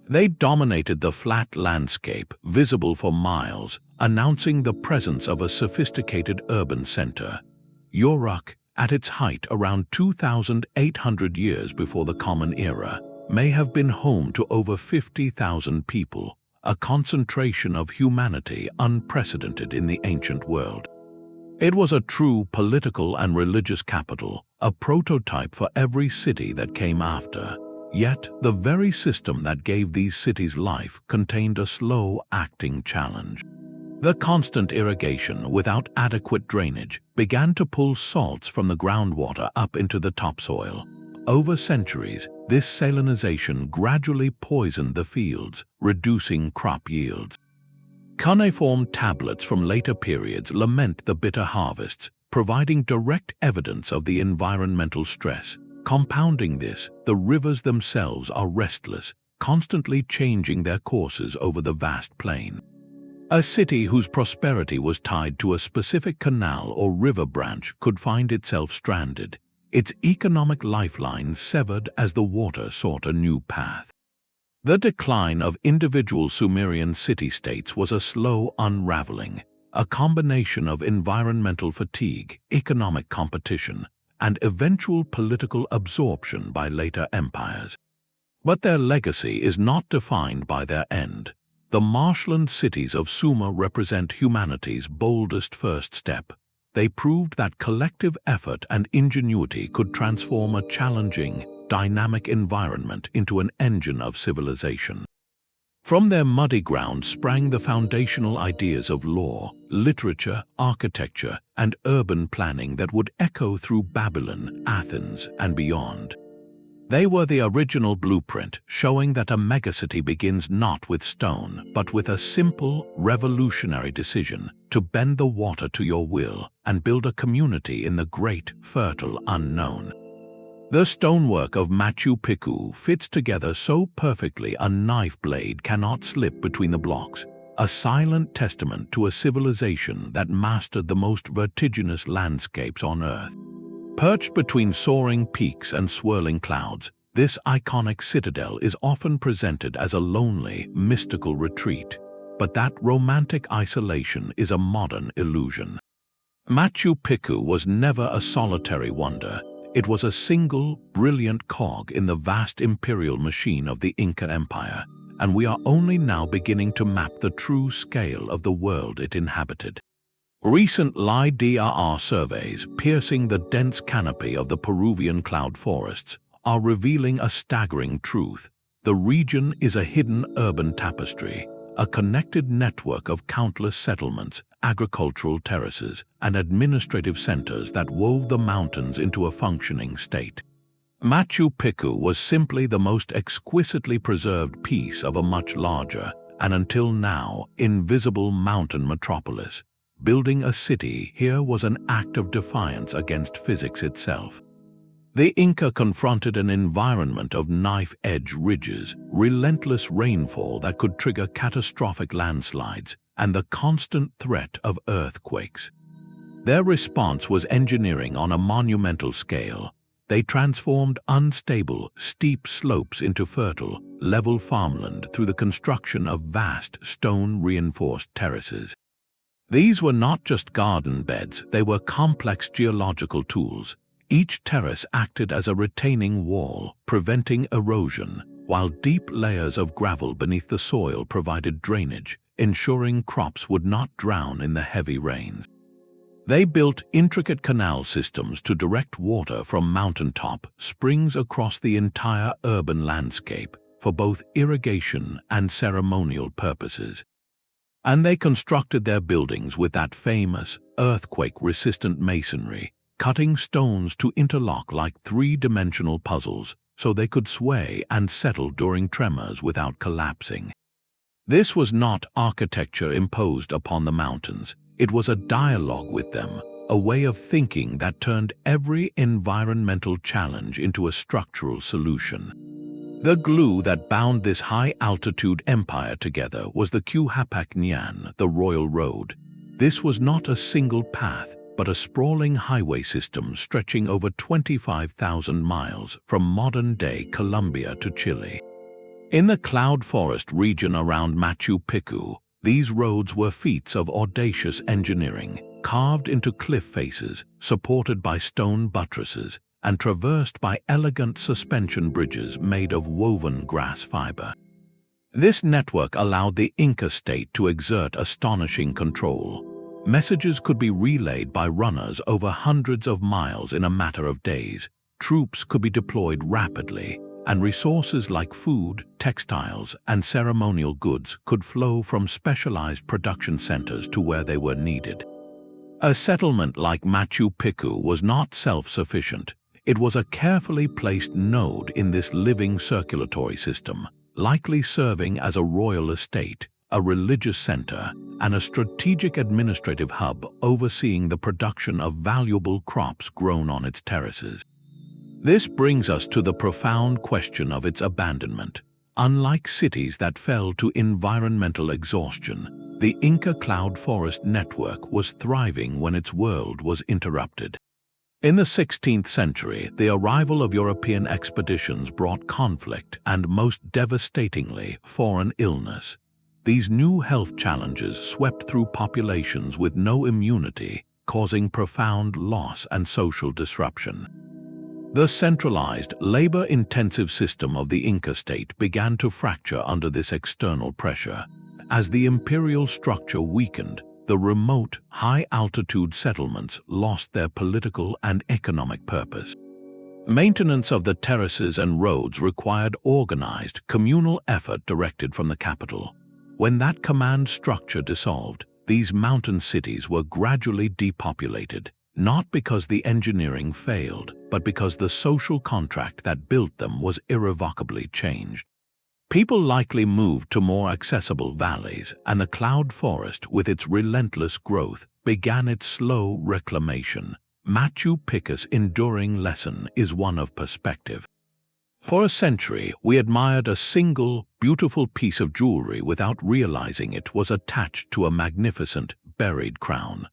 They dominated the flat landscape, visible for miles, announcing the presence of a sophisticated urban center. Uruk, at its height around 2,800 years before the Common Era, may have been home to over 50,000 people, a concentration of humanity unprecedented in the ancient world. It was a true political and religious capital, a prototype for every city that came after. Yet, the very system that gave these cities life contained a slow-acting challenge. The constant irrigation without adequate drainage began to pull salts from the groundwater up into the topsoil. Over centuries, this salinization gradually poisoned the fields, reducing crop yields. Cuneiform tablets from later periods lament the bitter harvests, providing direct evidence of the environmental stress. Compounding this, the rivers themselves are restless, constantly changing their courses over the vast plain. A city whose prosperity was tied to a specific canal or river branch could find itself stranded, its economic lifeline severed as the water sought a new path. The decline of individual Sumerian city-states was a slow unraveling, a combination of environmental fatigue, economic competition, and eventual political absorption by later empires. But their legacy is not defined by their end. The marshland cities of Sumer represent humanity's boldest first step. They proved that collective effort and ingenuity could transform a challenging, dynamic environment into an engine of civilization. From their muddy ground sprang the foundational ideas of law, literature, architecture, and urban planning that would echo through Babylon, Athens, and beyond. They were the original blueprint, showing that a megacity begins not with stone, but with a simple, revolutionary decision to bend the water to your will and build a community in the great, fertile unknown. The stonework of Machu Picchu fits together so perfectly a knife blade cannot slip between the blocks, a silent testament to a civilization that mastered the most vertiginous landscapes on Earth. Perched between soaring peaks and swirling clouds, this iconic citadel is often presented as a lonely, mystical retreat, but that romantic isolation is a modern illusion. Machu Picchu was never a solitary wonder. It was a single, brilliant cog in the vast imperial machine of the Inca Empire, and we are only now beginning to map the true scale of the world it inhabited. Recent LiDAR surveys piercing the dense canopy of the Peruvian cloud forests are revealing a staggering truth. The region is a hidden urban tapestry, a connected network of countless settlements, agricultural terraces, and administrative centers that wove the mountains into a functioning state. Machu Picchu was simply the most exquisitely preserved piece of a much larger, and until now, invisible mountain metropolis. Building a city here was an act of defiance against physics itself. The Inca confronted an environment of knife-edge ridges, relentless rainfall that could trigger catastrophic landslides, and the constant threat of earthquakes. Their response was engineering on a monumental scale. They transformed unstable, steep slopes into fertile, level farmland through the construction of vast, stone-reinforced terraces. These were not just garden beds, they were complex geological tools. Each terrace acted as a retaining wall, preventing erosion, while deep layers of gravel beneath the soil provided drainage, ensuring crops would not drown in the heavy rains. They built intricate canal systems to direct water from mountaintop springs across the entire urban landscape for both irrigation and ceremonial purposes. And they constructed their buildings with that famous, earthquake-resistant masonry, cutting stones to interlock like three-dimensional puzzles so they could sway and settle during tremors without collapsing. This was not architecture imposed upon the mountains. It was a dialogue with them, a way of thinking that turned every environmental challenge into a structural solution. The glue that bound this high-altitude empire together was the Cahokia, the Royal Road. This was not a single path, but a sprawling highway system stretching over 25,000 miles from modern-day Colombia to Chile. In the cloud forest region around Machu Picchu, these roads were feats of audacious engineering, carved into cliff faces, supported by stone buttresses, and traversed by elegant suspension bridges made of woven grass fiber. This network allowed the Inca state to exert astonishing control. Messages could be relayed by runners over hundreds of miles in a matter of days, troops could be deployed rapidly, and resources like food, textiles, and ceremonial goods could flow from specialized production centers to where they were needed. A settlement like Machu Picchu was not self-sufficient. It was a carefully placed node in this living circulatory system, likely serving as a royal estate, a religious center, and a strategic administrative hub overseeing the production of valuable crops grown on its terraces. This brings us to the profound question of its abandonment. Unlike cities that fell to environmental exhaustion, the Inca cloud forest network was thriving when its world was interrupted. In the 16th century, the arrival of European expeditions brought conflict and, most devastatingly, foreign illness. These new health challenges swept through populations with no immunity, causing profound loss and social disruption. The centralized, labor-intensive system of the Inca state began to fracture under this external pressure. As the imperial structure weakened, the remote, high-altitude settlements lost their political and economic purpose. Maintenance of the terraces and roads required organized, communal effort directed from the capital. When that command structure dissolved, these mountain cities were gradually depopulated, not because the engineering failed, but because the social contract that built them was irrevocably changed. People likely moved to more accessible valleys, and the cloud forest, with its relentless growth, began its slow reclamation. Machu Picchu's enduring lesson is one of perspective. For a century, we admired a single, beautiful piece of jewelry without realizing it was attached to a magnificent, buried crown.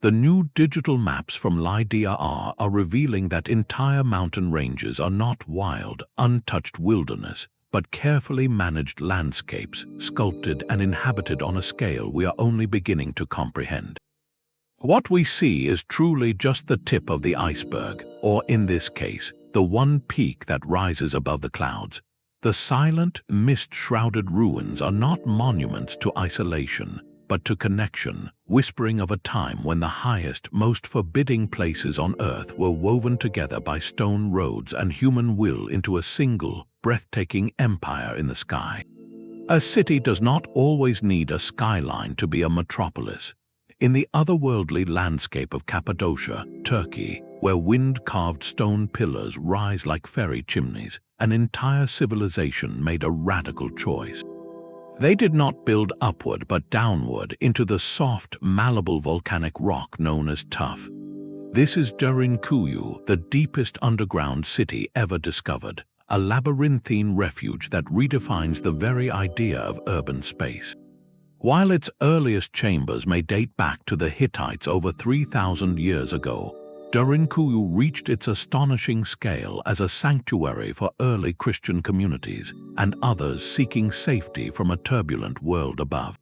The new digital maps from LiDAR are revealing that entire mountain ranges are not wild, untouched wilderness, but carefully managed landscapes, sculpted and inhabited on a scale we are only beginning to comprehend. What we see is truly just the tip of the iceberg, or in this case, the one peak that rises above the clouds. The silent, mist-shrouded ruins are not monuments to isolation, but to connection, whispering of a time when the highest, most forbidding places on Earth were woven together by stone roads and human will into a single, breathtaking empire in the sky. A city does not always need a skyline to be a metropolis. In the otherworldly landscape of Cappadocia, Turkey, where wind-carved stone pillars rise like fairy chimneys, an entire civilization made a radical choice. They did not build upward but downward into the soft, malleable volcanic rock known as tuff. This is Derinkuyu, the deepest underground city ever discovered, a labyrinthine refuge that redefines the very idea of urban space. While its earliest chambers may date back to the Hittites over 3,000 years ago, Derinkuyu reached its astonishing scale as a sanctuary for early Christian communities and others seeking safety from a turbulent world above.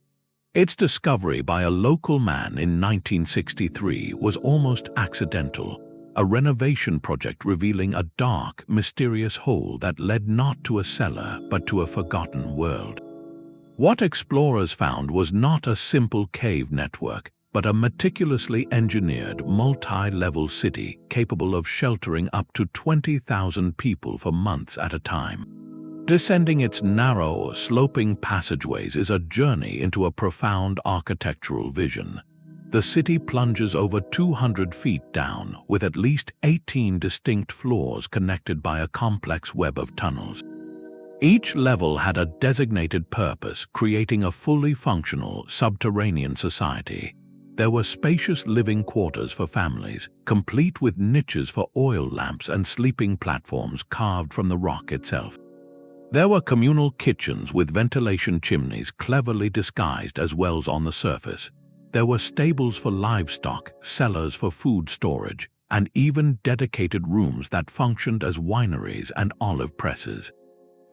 Its discovery by a local man in 1963 was almost accidental, a renovation project revealing a dark, mysterious hole that led not to a cellar but to a forgotten world. What explorers found was not a simple cave network, but a meticulously engineered, multi-level city capable of sheltering up to 20,000 people for months at a time. Descending its narrow, sloping passageways is a journey into a profound architectural vision. The city plunges over 200 feet down, with at least 18 distinct floors connected by a complex web of tunnels. Each level had a designated purpose, creating a fully functional, subterranean society. There were spacious living quarters for families, complete with niches for oil lamps and sleeping platforms carved from the rock itself. There were communal kitchens with ventilation chimneys cleverly disguised as wells on the surface. There were stables for livestock, cellars for food storage, and even dedicated rooms that functioned as wineries and olive presses.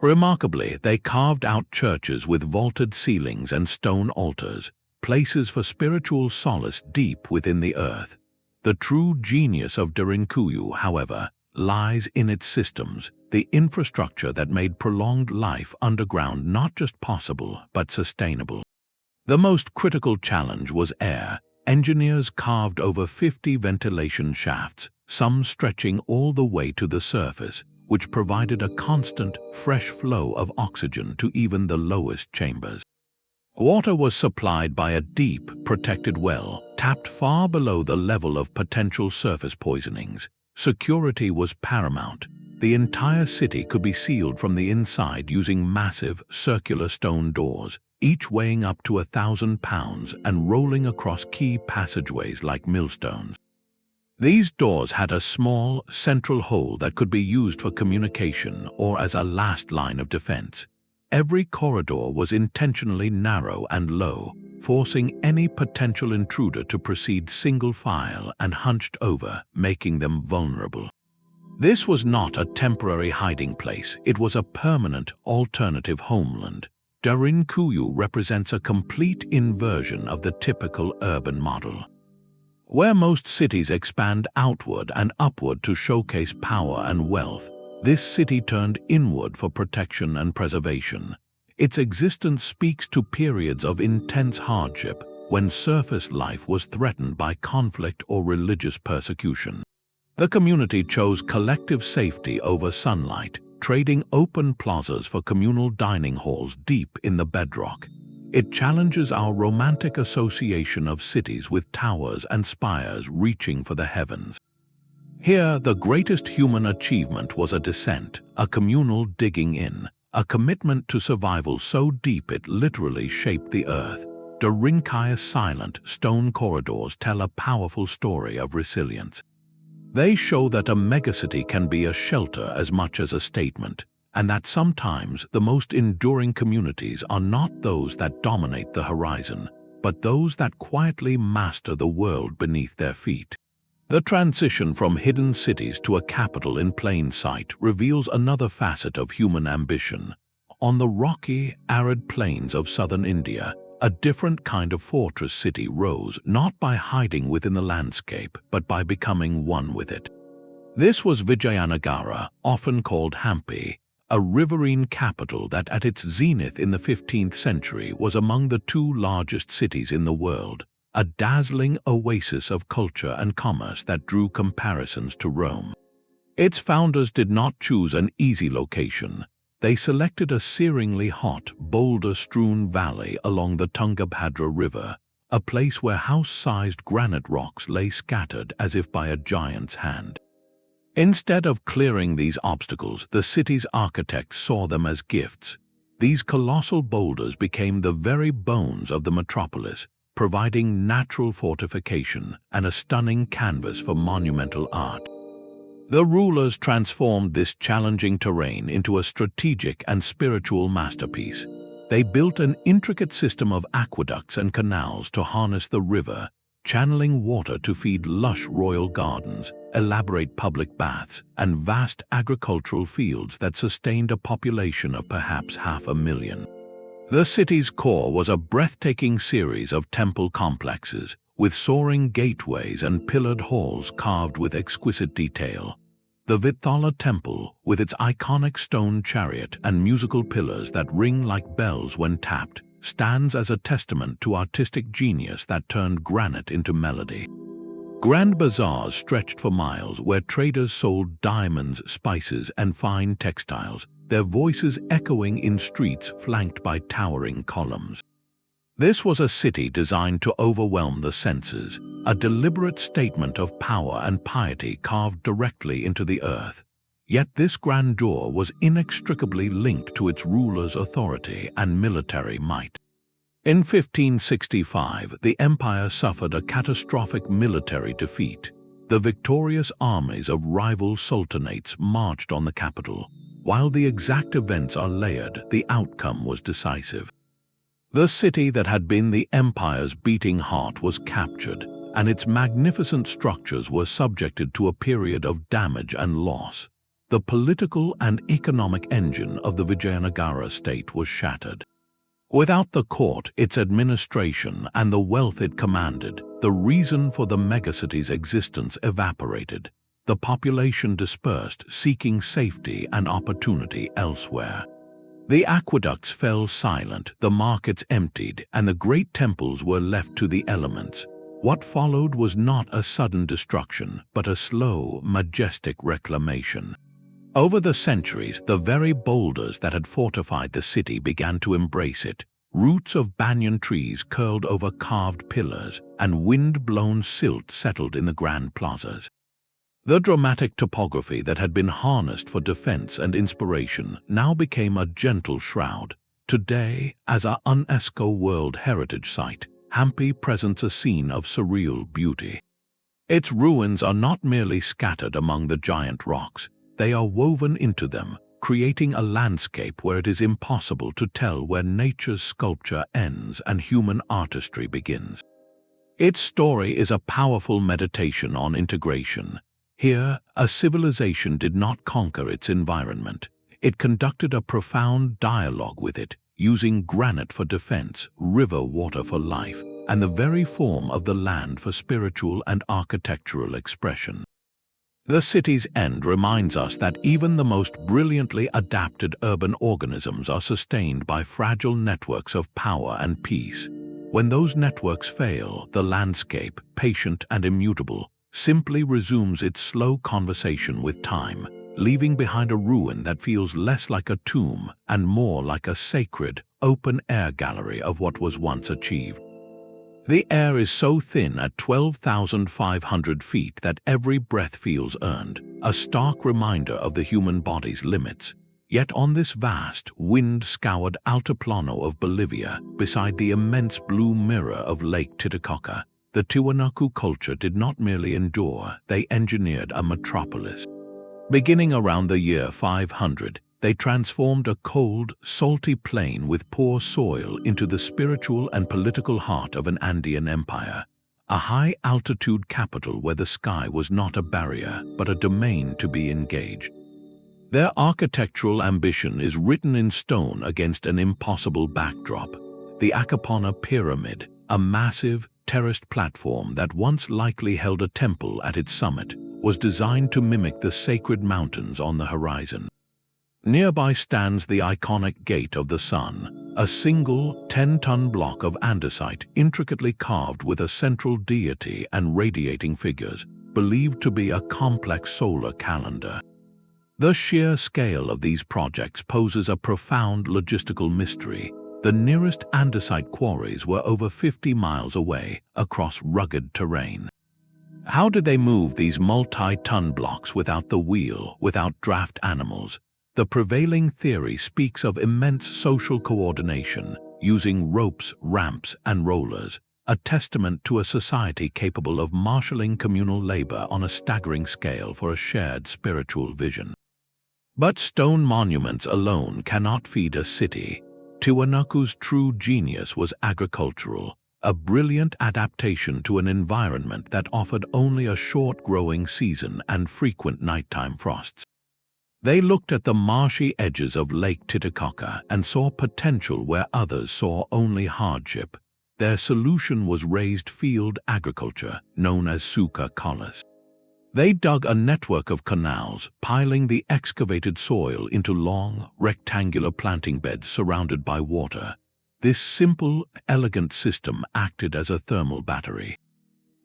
Remarkably, they carved out churches with vaulted ceilings and stone altars, places for spiritual solace deep within the earth. The true genius of Derinkuyu, however, lies in its systems, the infrastructure that made prolonged life underground not just possible but sustainable. The most critical challenge was air. Engineers carved over 50 ventilation shafts, some stretching all the way to the surface, which provided a constant, fresh flow of oxygen to even the lowest chambers. Water was supplied by a deep, protected well, tapped far below the level of potential surface poisonings. Security was paramount. The entire city could be sealed from the inside using massive, circular stone doors, each weighing up to 1,000 pounds and rolling across key passageways like millstones. These doors had a small, central hole that could be used for communication or as a last line of defense. Every corridor was intentionally narrow and low, forcing any potential intruder to proceed single file and hunched over, making them vulnerable. This was not a temporary hiding place, it was a permanent, alternative homeland. Derinkuyu represents a complete inversion of the typical urban model. Where most cities expand outward and upward to showcase power and wealth, this city turned inward for protection and preservation. Its existence speaks to periods of intense hardship when surface life was threatened by conflict or religious persecution. The community chose collective safety over sunlight, trading open plazas for communal dining halls deep in the bedrock. It challenges our romantic association of cities with towers and spires reaching for the heavens. Here, the greatest human achievement was a descent, a communal digging in, a commitment to survival so deep it literally shaped the earth. Darinkai's silent, stone corridors tell a powerful story of resilience. They show that a megacity can be a shelter as much as a statement, and that sometimes the most enduring communities are not those that dominate the horizon, but those that quietly master the world beneath their feet. The transition from hidden cities to a capital in plain sight reveals another facet of human ambition. On the rocky, arid plains of southern India, a different kind of fortress city rose, not by hiding within the landscape, but by becoming one with it. This was Vijayanagara, often called Hampi, a riverine capital that at its zenith in the 15th century was among the two largest cities in the world, a dazzling oasis of culture and commerce that drew comparisons to Rome. Its founders did not choose an easy location. They selected a searingly hot, boulder-strewn valley along the Tungabhadra River, a place where house-sized granite rocks lay scattered as if by a giant's hand. Instead of clearing these obstacles, the city's architects saw them as gifts. These colossal boulders became the very bones of the metropolis, providing natural fortification and a stunning canvas for monumental art. The rulers transformed this challenging terrain into a strategic and spiritual masterpiece. They built an intricate system of aqueducts and canals to harness the river, channeling water to feed lush royal gardens, elaborate public baths, and vast agricultural fields that sustained a population of perhaps 500,000. The city's core was a breathtaking series of temple complexes, with soaring gateways and pillared halls carved with exquisite detail. The Vithala Temple, with its iconic stone chariot and musical pillars that ring like bells when tapped, stands as a testament to artistic genius that turned granite into melody. Grand bazaars stretched for miles where traders sold diamonds, spices, and fine textiles, their voices echoing in streets flanked by towering columns. This was a city designed to overwhelm the senses, a deliberate statement of power and piety carved directly into the earth. Yet this grandeur was inextricably linked to its ruler's authority and military might. In 1565, the empire suffered a catastrophic military defeat. The victorious armies of rival sultanates marched on the capital. While the exact events are layered, the outcome was decisive. The city that had been the empire's beating heart was captured, and its magnificent structures were subjected to a period of damage and loss. The political and economic engine of the Vijayanagara state was shattered. Without the court, its administration, and the wealth it commanded, the reason for the megacity's existence evaporated. The population dispersed, seeking safety and opportunity elsewhere. The aqueducts fell silent, the markets emptied, and the great temples were left to the elements. What followed was not a sudden destruction, but a slow, majestic reclamation. Over the centuries, the very boulders that had fortified the city began to embrace it. Roots of banyan trees curled over carved pillars, and wind-blown silt settled in the grand plazas. The dramatic topography that had been harnessed for defense and inspiration now became a gentle shroud. Today, as a UNESCO World Heritage Site, Hampi presents a scene of surreal beauty. Its ruins are not merely scattered among the giant rocks, they are woven into them, creating a landscape where it is impossible to tell where nature's sculpture ends and human artistry begins. Its story is a powerful meditation on integration. Here, a civilization did not conquer its environment. It conducted a profound dialogue with it, using granite for defense, river water for life, and the very form of the land for spiritual and architectural expression. The city's end reminds us that even the most brilliantly adapted urban organisms are sustained by fragile networks of power and peace. When those networks fail, the landscape, patient and immutable, simply resumes its slow conversation with time, leaving behind a ruin that feels less like a tomb and more like a sacred, open-air gallery of what was once achieved. The air is so thin at 12,500 feet that every breath feels earned, a stark reminder of the human body's limits. Yet on this vast, wind-scoured altiplano of Bolivia, beside the immense blue mirror of Lake Titicaca, the Tiwanaku culture did not merely endure, they engineered a metropolis. Beginning around the year 500, they transformed a cold, salty plain with poor soil into the spiritual and political heart of an Andean empire, a high-altitude capital where the sky was not a barrier but a domain to be engaged. Their architectural ambition is written in stone against an impossible backdrop. The Acapona Pyramid, a massive, terraced platform that once likely held a temple at its summit, was designed to mimic the sacred mountains on the horizon. Nearby stands the iconic Gate of the Sun, a single 10-ton block of andesite intricately carved with a central deity and radiating figures, believed to be a complex solar calendar. The sheer scale of these projects poses a profound logistical mystery. The nearest andesite quarries were over 50 miles away, across rugged terrain. How did they move these multi-ton blocks without the wheel, without draft animals? The prevailing theory speaks of immense social coordination, using ropes, ramps, and rollers, a testament to a society capable of marshalling communal labor on a staggering scale for a shared spiritual vision. But stone monuments alone cannot feed a city. Tiwanaku's true genius was agricultural, a brilliant adaptation to an environment that offered only a short growing season and frequent nighttime frosts. They looked at the marshy edges of Lake Titicaca and saw potential where others saw only hardship. Their solution was raised field agriculture, known as suca colas. They dug a network of canals, piling the excavated soil into long, rectangular planting beds surrounded by water. This simple, elegant system acted as a thermal battery.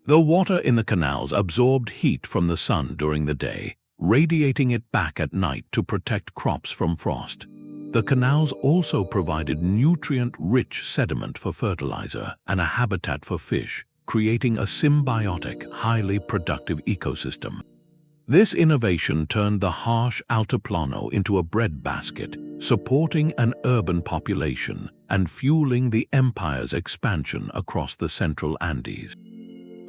The water in the canals absorbed heat from the sun during the day, radiating it back at night to protect crops from frost. The canals also provided nutrient-rich sediment for fertilizer and a habitat for fish, creating a symbiotic, highly productive ecosystem. This innovation turned the harsh altiplano into a breadbasket, supporting an urban population and fueling the empire's expansion across the central Andes.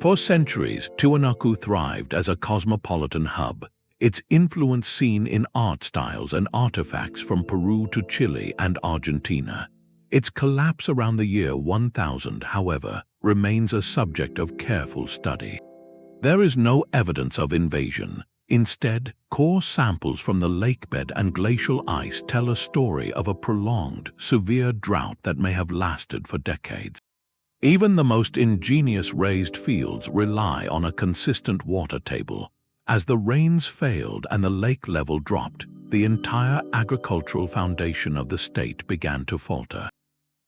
For centuries, Tiwanaku thrived as a cosmopolitan hub, its influence seen in art styles and artifacts from Peru to Chile and Argentina. Its collapse around the year 1000, however, remains a subject of careful study. There is no evidence of invasion. Instead, core samples from the lakebed and glacial ice tell a story of a prolonged, severe drought that may have lasted for decades. Even the most ingenious raised fields rely on a consistent water table. As the rains failed and the lake level dropped, the entire agricultural foundation of the state began to falter.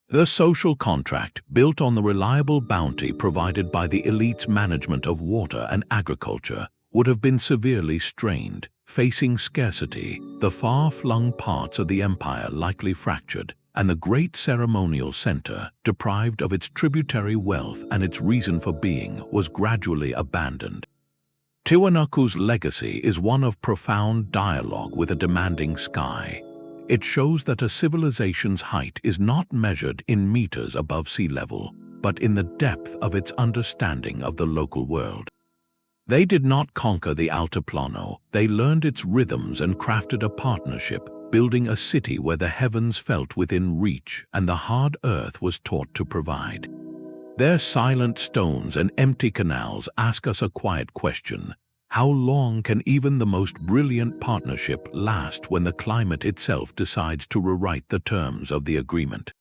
The social contract, built on the reliable bounty provided by the elite's management of water and agriculture, would have been severely strained. Facing scarcity, the far-flung parts of the empire likely fractured, and the great ceremonial center, deprived of its tributary wealth and its reason for being, was gradually abandoned. Tiwanaku's legacy is one of profound dialogue with a demanding sky. It shows that a civilization's height is not measured in meters above sea level, but in the depth of its understanding of the local world. They did not conquer the altiplano, they learned its rhythms and crafted a partnership, building a city where the heavens felt within reach and the hard earth was taught to provide. Their silent stones and empty canals ask us a quiet question. How long can even the most brilliant partnership last when the climate itself decides to rewrite the terms of the agreement?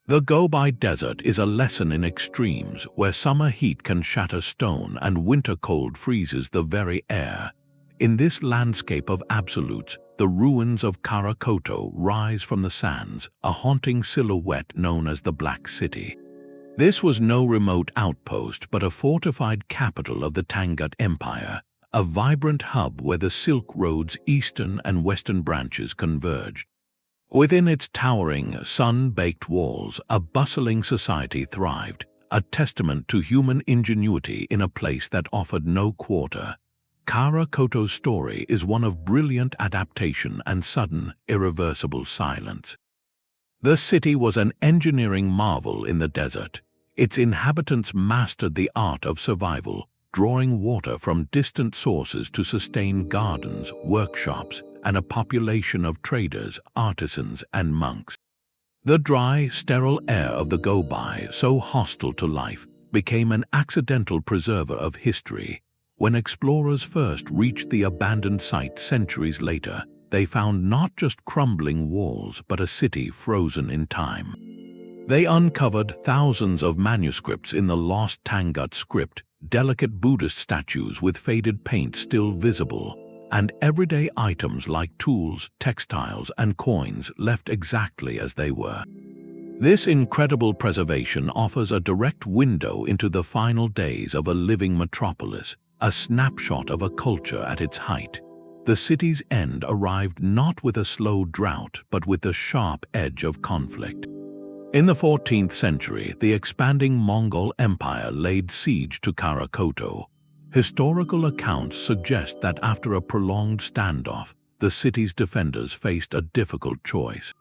The Gobi Desert is a lesson in extremes, where summer heat can shatter stone and winter cold freezes the very air. In this landscape of absolutes, the ruins of Karakoto rise from the sands, a haunting silhouette known as the Black City. This was no remote outpost but a fortified capital of the Timgad Empire, a vibrant hub where the Silk Road's eastern and western branches converged. Within its towering, sun-baked walls, a bustling society thrived, a testament to human ingenuity in a place that offered no quarter. Karakoto's story is one of brilliant adaptation and sudden, irreversible silence. The city was an engineering marvel in the desert. Its inhabitants mastered the art of survival, drawing water from distant sources to sustain gardens, workshops, and a population of traders, artisans, and monks. The dry, sterile air of the Gobi, so hostile to life, became an accidental preserver of history. When explorers first reached the abandoned site centuries later, they found not just crumbling walls but a city frozen in time. They uncovered thousands of manuscripts in the lost Timgad script, delicate Buddhist statues with faded paint still visible, and everyday items like tools, textiles, and coins left exactly as they were. This incredible preservation offers a direct window into the final days of a living metropolis, a snapshot of a culture at its height. The city's end arrived not with a slow drought, but with the sharp edge of conflict. In the 14th century, the expanding Mongol Empire laid siege to Karakoto. Historical accounts suggest that after a prolonged standoff, the city's defenders faced a difficult choice.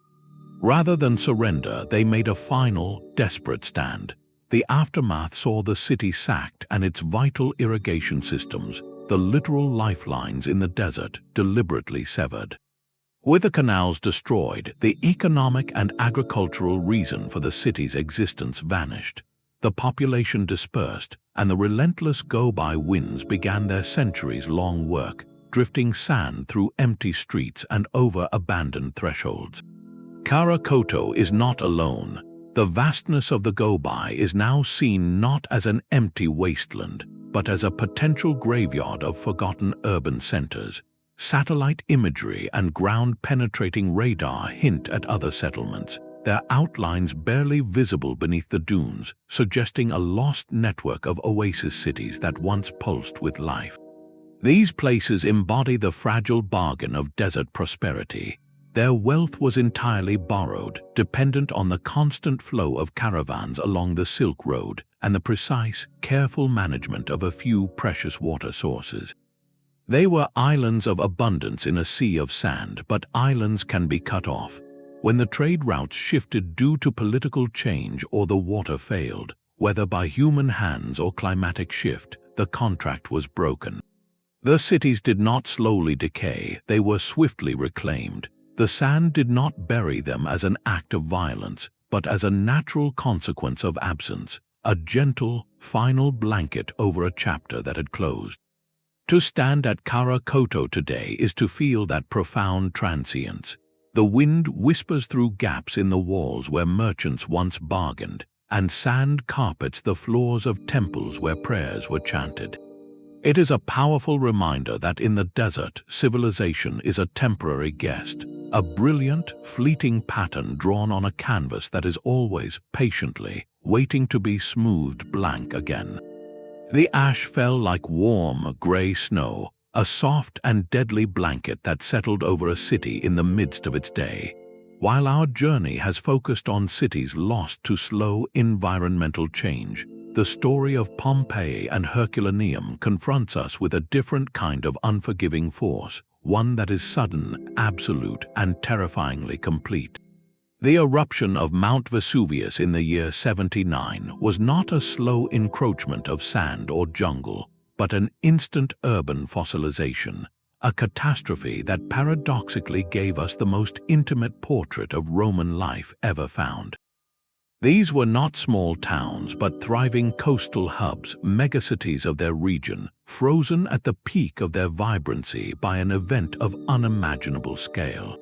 Rather than surrender, they made a final, desperate stand. The aftermath saw the city sacked and its vital irrigation systems, the literal lifelines in the desert, deliberately severed. With the canals destroyed, the economic and agricultural reason for the city's existence vanished. The population dispersed, and the relentless Gobi winds began their centuries-long work, drifting sand through empty streets and over abandoned thresholds. Karakoto is not alone. The vastness of the Gobi is now seen not as an empty wasteland, but as a potential graveyard of forgotten urban centers. Satellite imagery and ground-penetrating radar hint at other settlements, their outlines barely visible beneath the dunes, suggesting a lost network of oasis cities that once pulsed with life. These places embody the fragile bargain of desert prosperity. Their wealth was entirely borrowed, dependent on the constant flow of caravans along the Silk Road and the precise, careful management of a few precious water sources. They were islands of abundance in a sea of sand, but islands can be cut off. When the trade routes shifted due to political change or the water failed, whether by human hands or climatic shift, the contract was broken. The cities did not slowly decay, they were swiftly reclaimed. The sand did not bury them as an act of violence, but as a natural consequence of absence, a gentle, final blanket over a chapter that had closed. To stand at Karakoto today is to feel that profound transience. The wind whispers through gaps in the walls where merchants once bargained, and sand carpets the floors of temples where prayers were chanted. It is a powerful reminder that in the desert, civilization is a temporary guest, a brilliant, fleeting pattern drawn on a canvas that is always, patiently, waiting to be smoothed blank again. The ash fell like warm, gray snow, a soft and deadly blanket that settled over a city in the midst of its day. While our journey has focused on cities lost to slow environmental change, the story of Pompeii and Herculaneum confronts us with a different kind of unforgiving force, one that is sudden, absolute, and terrifyingly complete. The eruption of Mount Vesuvius in the year 79 was not a slow encroachment of sand or jungle, but an instant urban fossilization, a catastrophe that paradoxically gave us the most intimate portrait of Roman life ever found. These were not small towns, but thriving coastal hubs, megacities of their region, frozen at the peak of their vibrancy by an event of unimaginable scale.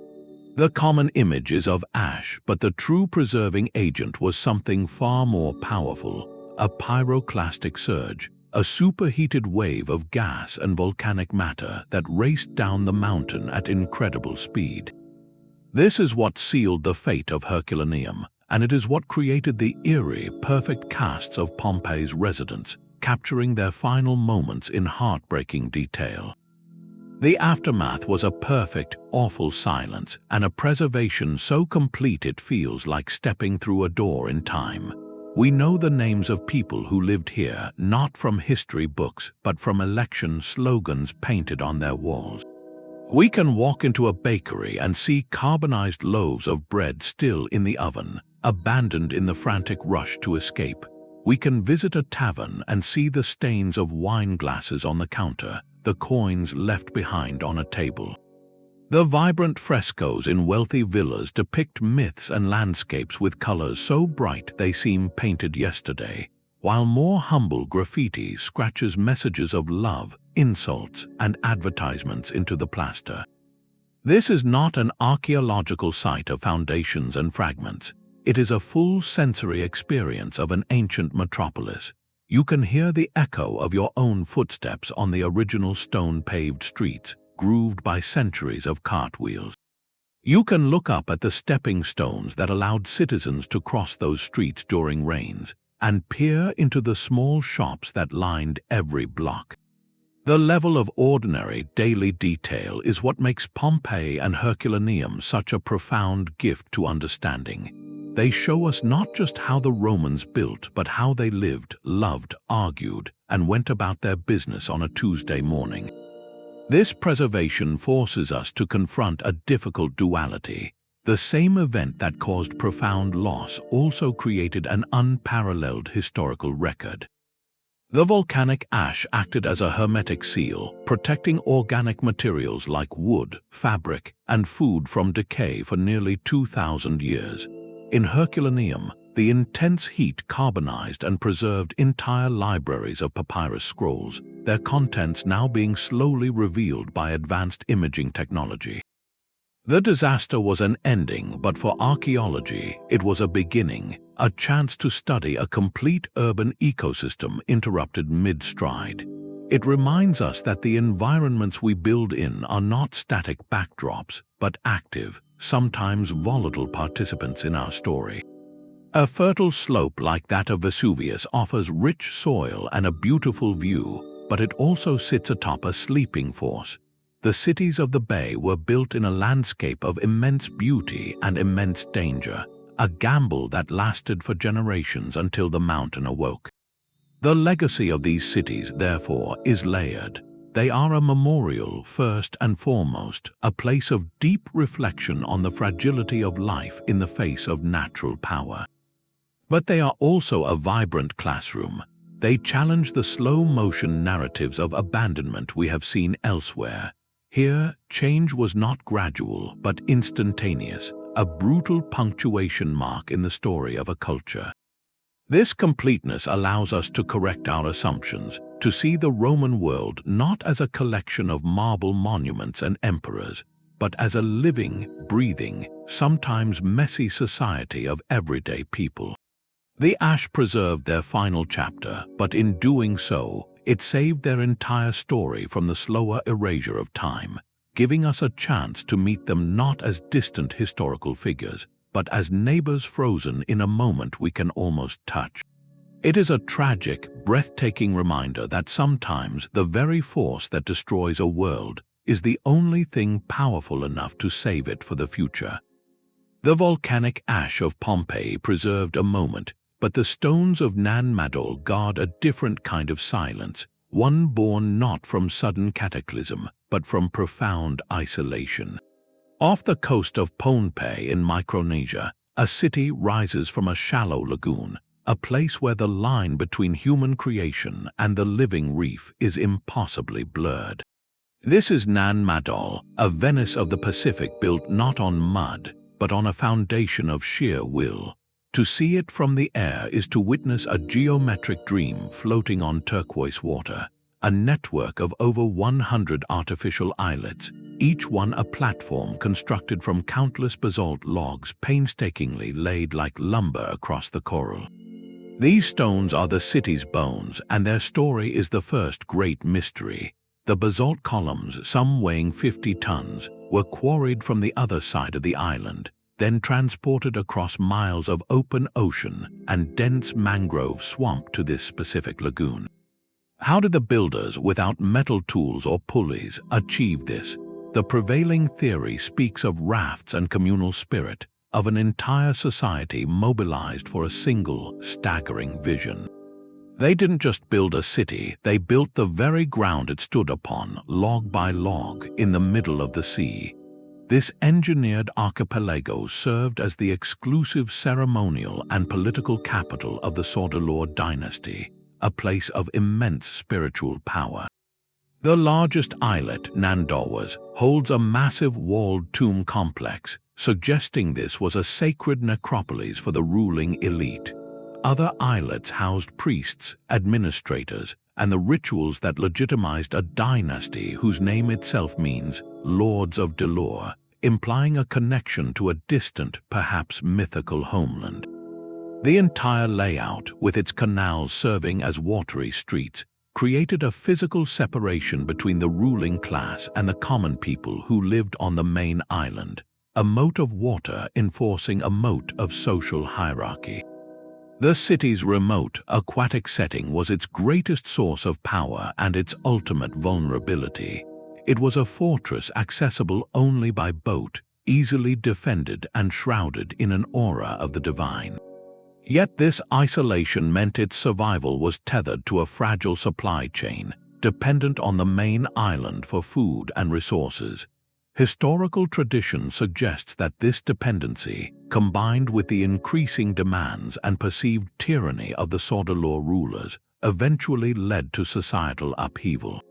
The common image is of ash, but the true preserving agent was something far more powerful: a pyroclastic surge, a superheated wave of gas and volcanic matter that raced down the mountain at incredible speed. This is what sealed the fate of Herculaneum, and it is what created the eerie, perfect casts of Pompeii's residents, capturing their final moments in heartbreaking detail. The aftermath was a perfect, awful silence, and a preservation so complete it feels like stepping through a door in time. We know the names of people who lived here, not from history books, but from election slogans painted on their walls. We can walk into a bakery and see carbonized loaves of bread still in the oven, abandoned in the frantic rush to escape. We can visit a tavern and see the stains of wine glasses on the counter, the coins left behind on a table. The vibrant frescoes in wealthy villas depict myths and landscapes with colors so bright they seem painted yesterday, while more humble graffiti scratches messages of love, insults, and advertisements into the plaster. This is not an archaeological site of foundations and fragments. It is a full sensory experience of an ancient metropolis. You can hear the echo of your own footsteps on the original stone-paved streets, grooved by centuries of cartwheels. You can look up at the stepping stones that allowed citizens to cross those streets during rains, and peer into the small shops that lined every block. The level of ordinary, daily detail is what makes Pompeii and Herculaneum such a profound gift to understanding. They show us not just how the Romans built, but how they lived, loved, argued, and went about their business on a Tuesday morning. This preservation forces us to confront a difficult duality. The same event that caused profound loss also created an unparalleled historical record. The volcanic ash acted as a hermetic seal, protecting organic materials like wood, fabric, and food from decay for nearly 2,000 years. In Herculaneum, the intense heat carbonized and preserved entire libraries of papyrus scrolls, their contents now being slowly revealed by advanced imaging technology. The disaster was an ending, but for archaeology, it was a beginning, a chance to study a complete urban ecosystem interrupted mid-stride. It reminds us that the environments we build in are not static backdrops, but active, sometimes volatile participants in our story. A fertile slope like that of Vesuvius offers rich soil and a beautiful view, but it also sits atop a sleeping force. The cities of the bay were built in a landscape of immense beauty and immense danger, a gamble that lasted for generations until the mountain awoke. The legacy of these cities, therefore, is layered. They are a memorial, first and foremost, a place of deep reflection on the fragility of life in the face of natural power. But they are also a vibrant classroom. They challenge the slow-motion narratives of abandonment we have seen elsewhere. Here, change was not gradual, but instantaneous, a brutal punctuation mark in the story of a culture. This completeness allows us to correct our assumptions, to see the Roman world not as a collection of marble monuments and emperors, but as a living, breathing, sometimes messy society of everyday people. The ash preserved their final chapter, but in doing so, it saved their entire story from the slower erasure of time, giving us a chance to meet them not as distant historical figures, but as neighbors frozen in a moment we can almost touch. It is a tragic, breathtaking reminder that sometimes the very force that destroys a world is the only thing powerful enough to save it for the future. The volcanic ash of Pompeii preserved a moment, but the stones of Nan Madol guard a different kind of silence, one born not from sudden cataclysm, but from profound isolation. Off the coast of Pompeii in Micronesia, a city rises from a shallow lagoon, a place where the line between human creation and the living reef is impossibly blurred. This is Nan Madol, a Venice of the Pacific built not on mud, but on a foundation of sheer will. To see it from the air is to witness a geometric dream floating on turquoise water, a network of over 100 artificial islets, each one a platform constructed from countless basalt logs painstakingly laid like lumber across the coral. These stones are the city's bones, and their story is the first great mystery. The basalt columns, some weighing 50 tons, were quarried from the other side of the island, then transported across miles of open ocean and dense mangrove swamp to this specific lagoon. How did the builders, without metal tools or pulleys, achieve this? The prevailing theory speaks of rafts and communal spirit, of an entire society mobilized for a single, staggering vision. They didn't just build a city, they built the very ground it stood upon, log by log, in the middle of the sea. This engineered archipelago served as the exclusive ceremonial and political capital of the Sodalor dynasty, a place of immense spiritual power. The largest islet, Nandowas, holds a massive walled tomb complex, suggesting this was a sacred necropolis for the ruling elite. Other islets housed priests, administrators, and the rituals that legitimized a dynasty whose name itself means Lords of Delor, implying a connection to a distant, perhaps mythical homeland. The entire layout, with its canals serving as watery streets, created a physical separation between the ruling class and the common people who lived on the main island, a moat of water enforcing a moat of social hierarchy. The city's remote, aquatic setting was its greatest source of power and its ultimate vulnerability. It was a fortress accessible only by boat, easily defended and shrouded in an aura of the divine. Yet this isolation meant its survival was tethered to a fragile supply chain, dependent on the main island for food and resources. Historical tradition suggests that this dependency, combined with the increasing demands and perceived tyranny of the Sodalor rulers, eventually led to societal upheaval.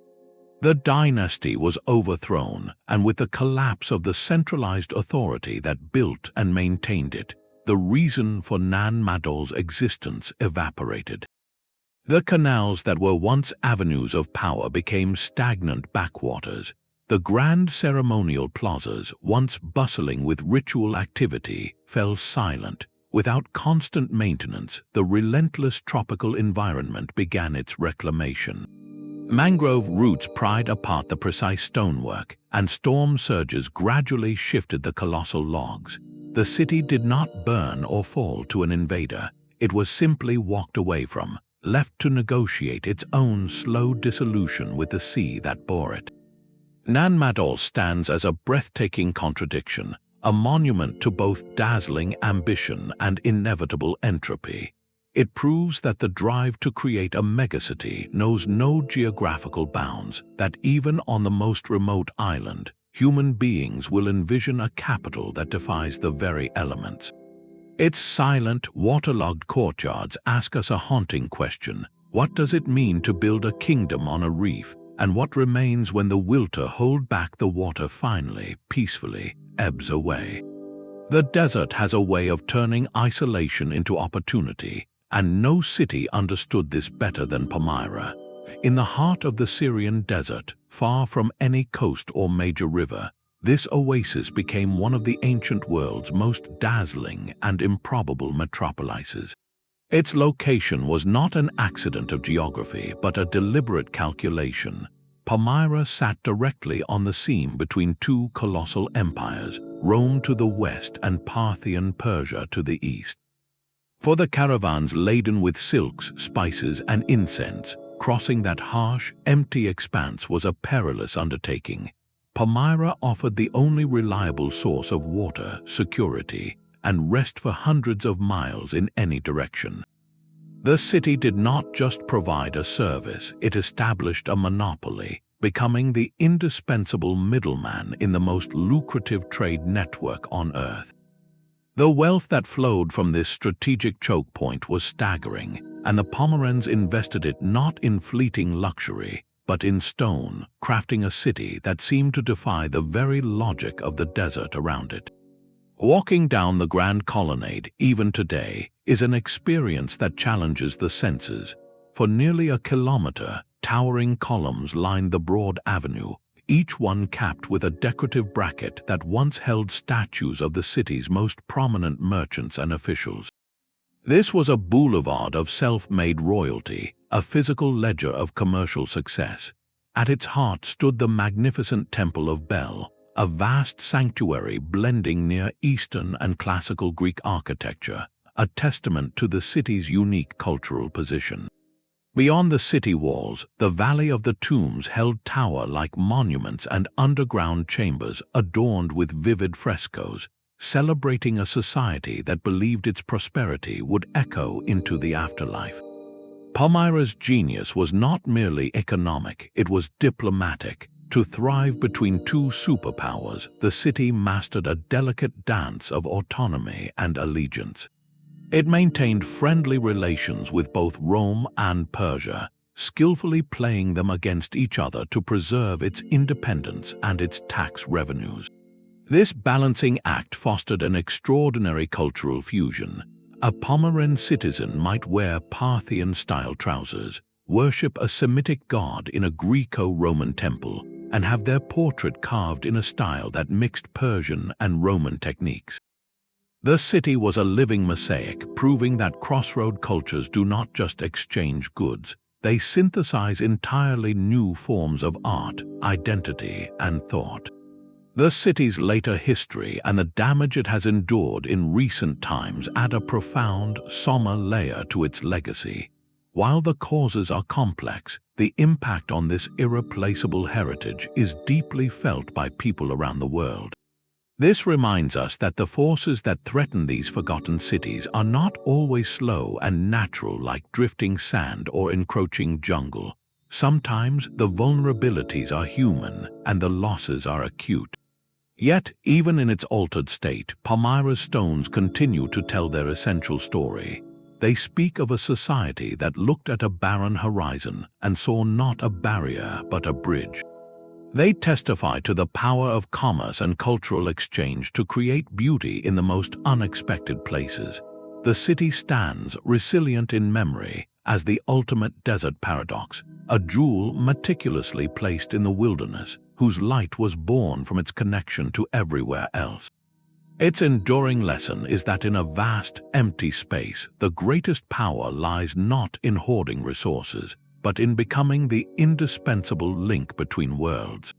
The dynasty was overthrown, and with the collapse of the centralized authority that built and maintained it, the reason for Nan Madol's existence evaporated. The canals that were once avenues of power became stagnant backwaters. The grand ceremonial plazas, once bustling with ritual activity, fell silent. Without constant maintenance, the relentless tropical environment began its reclamation. Mangrove roots pried apart the precise stonework, and storm surges gradually shifted the colossal logs. The city did not burn or fall to an invader. It was simply walked away from, left to negotiate its own slow dissolution with the sea that bore it. Nan Madol stands as a breathtaking contradiction, a monument to both dazzling ambition and inevitable entropy. It proves that the drive to create a megacity knows no geographical bounds, that even on the most remote island, human beings will envision a capital that defies the very elements. Its silent, waterlogged courtyards ask us a haunting question. What does it mean to build a kingdom on a reef? And what remains when the will to hold back the water finally, peacefully, ebbs away? The desert has a way of turning isolation into opportunity, and no city understood this better than Palmyra. In the heart of the Syrian desert, far from any coast or major river, this oasis became one of the ancient world's most dazzling and improbable metropolises. Its location was not an accident of geography, but a deliberate calculation. Palmyra sat directly on the seam between two colossal empires, Rome to the west and Parthian Persia to the east. For the caravans laden with silks, spices, and incense, crossing that harsh, empty expanse was a perilous undertaking. Palmyra offered the only reliable source of water, security, and rest for hundreds of miles in any direction. The city did not just provide a service, it established a monopoly, becoming the indispensable middleman in the most lucrative trade network on Earth. The wealth that flowed from this strategic choke point was staggering, and the Pomerans invested it not in fleeting luxury, but in stone, crafting a city that seemed to defy the very logic of the desert around it. Walking down the Grand Colonnade, even today, is an experience that challenges the senses. For nearly a kilometer, towering columns line the broad avenue, each one capped with a decorative bracket that once held statues of the city's most prominent merchants and officials. This was a boulevard of self-made royalty, a physical ledger of commercial success. At its heart stood the magnificent Temple of Bel, a vast sanctuary blending Near Eastern and classical Greek architecture, a testament to the city's unique cultural position. Beyond the city walls, the Valley of the Tombs held tower-like monuments and underground chambers adorned with vivid frescoes, celebrating a society that believed its prosperity would echo into the afterlife. Palmyra's genius was not merely economic, it was diplomatic. To thrive between two superpowers, the city mastered a delicate dance of autonomy and allegiance. It maintained friendly relations with both Rome and Persia, skillfully playing them against each other to preserve its independence and its tax revenues. This balancing act fostered an extraordinary cultural fusion. A Pomeran citizen might wear Parthian-style trousers, worship a Semitic god in a Greco-Roman temple, and have their portrait carved in a style that mixed Persian and Roman techniques. The city was a living mosaic, proving that crossroad cultures do not just exchange goods, they synthesize entirely new forms of art, identity, and thought. The city's later history and the damage it has endured in recent times add a profound, somber layer to its legacy. While the causes are complex, the impact on this irreplaceable heritage is deeply felt by people around the world. This reminds us that the forces that threaten these forgotten cities are not always slow and natural like drifting sand or encroaching jungle. Sometimes the vulnerabilities are human and the losses are acute. Yet, even in its altered state, Palmyra's stones continue to tell their essential story. They speak of a society that looked at a barren horizon and saw not a barrier but a bridge. They testify to the power of commerce and cultural exchange to create beauty in the most unexpected places. The city stands resilient in memory as the ultimate desert paradox, a jewel meticulously placed in the wilderness, whose light was born from its connection to everywhere else. Its enduring lesson is that in a vast, empty space, the greatest power lies not in hoarding resources, but in becoming the indispensable link between worlds.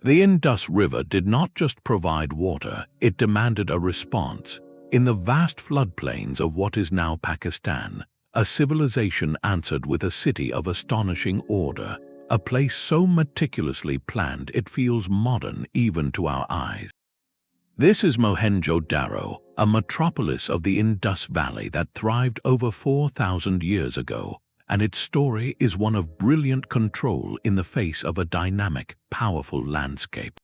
The Indus River did not just provide water, it demanded a response. In the vast floodplains of what is now Pakistan, a civilization answered with a city of astonishing order, a place so meticulously planned it feels modern even to our eyes. This is Mohenjo-daro, a metropolis of the Indus Valley that thrived over 4,000 years ago, and its story is one of brilliant control in the face of a dynamic, powerful landscape.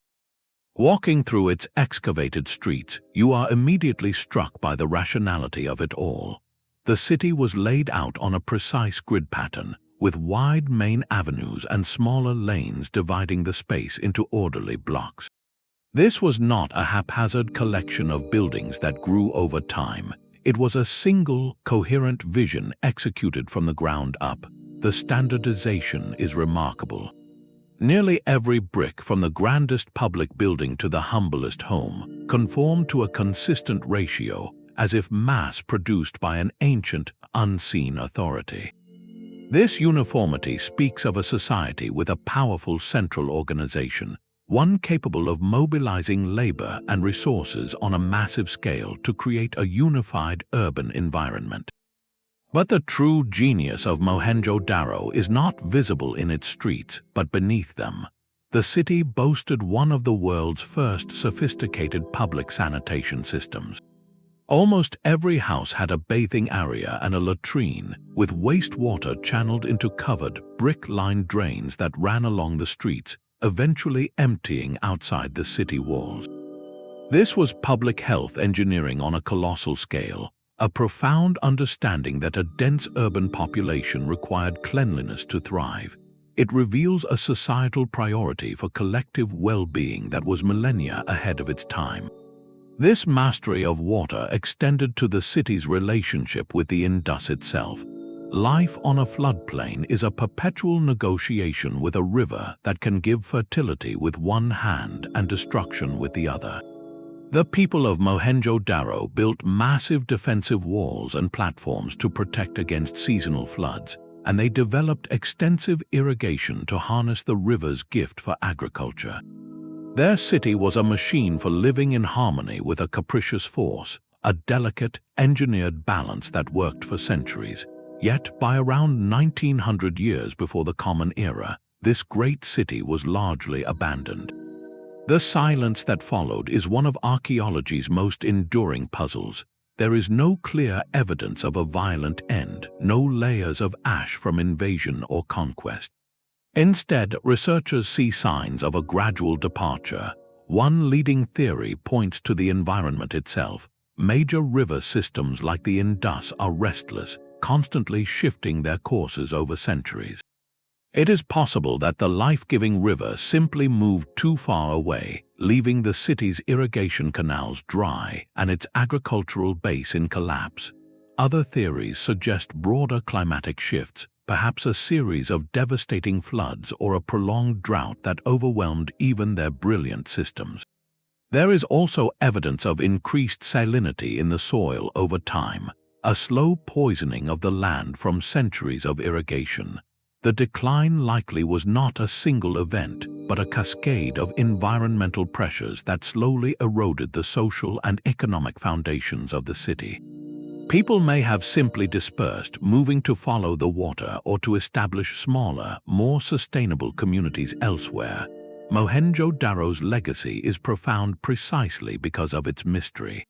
Walking through its excavated streets, you are immediately struck by the rationality of it all. The city was laid out on a precise grid pattern, with wide main avenues and smaller lanes dividing the space into orderly blocks. This was not a haphazard collection of buildings that grew over time. It was a single, coherent vision executed from the ground up. The standardization is remarkable. Nearly every brick, from the grandest public building to the humblest home, conformed to a consistent ratio, as if mass-produced by an ancient, unseen authority. This uniformity speaks of a society with a powerful central organization, one capable of mobilizing labor and resources on a massive scale to create a unified urban environment. But the true genius of Mohenjo-daro is not visible in its streets, but beneath them. The city boasted one of the world's first sophisticated public sanitation systems. Almost every house had a bathing area and a latrine, with wastewater channeled into covered, brick-lined drains that ran along the streets, eventually emptying outside the city walls. This was public health engineering on a colossal scale, a profound understanding that a dense urban population required cleanliness to thrive. It reveals a societal priority for collective well-being that was millennia ahead of its time. This mastery of water extended to the city's relationship with the Indus itself. Life on a floodplain is a perpetual negotiation with a river that can give fertility with one hand and destruction with the other. The people of Mohenjo-daro built massive defensive walls and platforms to protect against seasonal floods, and they developed extensive irrigation to harness the river's gift for agriculture. Their city was a machine for living in harmony with a capricious force, a delicate, engineered balance that worked for centuries. Yet, by around 1900 years before the Common Era, this great city was largely abandoned. The silence that followed is one of archaeology's most enduring puzzles. There is no clear evidence of a violent end, no layers of ash from invasion or conquest. Instead, researchers see signs of a gradual departure. One leading theory points to the environment itself. Major river systems like the Indus are restless, constantly shifting their courses over centuries. It is possible that the life-giving river simply moved too far away, leaving the city's irrigation canals dry and its agricultural base in collapse. Other theories suggest broader climatic shifts, perhaps a series of devastating floods or a prolonged drought that overwhelmed even their brilliant systems. There is also evidence of increased salinity in the soil over time, a slow poisoning of the land from centuries of irrigation. The decline likely was not a single event, but a cascade of environmental pressures that slowly eroded the social and economic foundations of the city. People may have simply dispersed, moving to follow the water or to establish smaller, more sustainable communities elsewhere. Mohenjo-daro's legacy is profound precisely because of its mystery.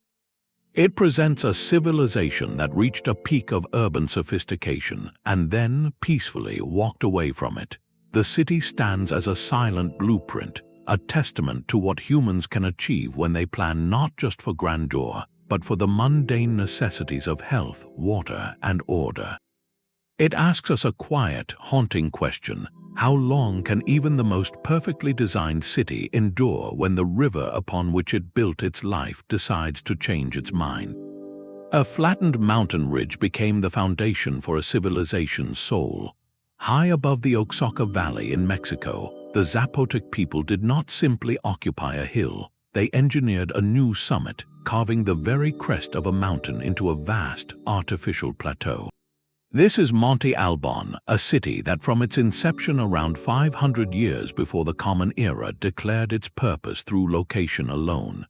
It presents a civilization that reached a peak of urban sophistication and then peacefully walked away from it. The city stands as a silent blueprint, a testament to what humans can achieve when they plan not just for grandeur, but for the mundane necessities of health, water, and order. It asks us a quiet, haunting question. How long can even the most perfectly designed city endure when the river upon which it built its life decides to change its mind? A flattened mountain ridge became the foundation for a civilization's soul. High above the Oaxaca Valley in Mexico, the Zapotec people did not simply occupy a hill. They engineered a new summit, carving the very crest of a mountain into a vast, artificial plateau. This is Monte Albán, a city that from its inception around 500 years before the Common Era declared its purpose through location alone.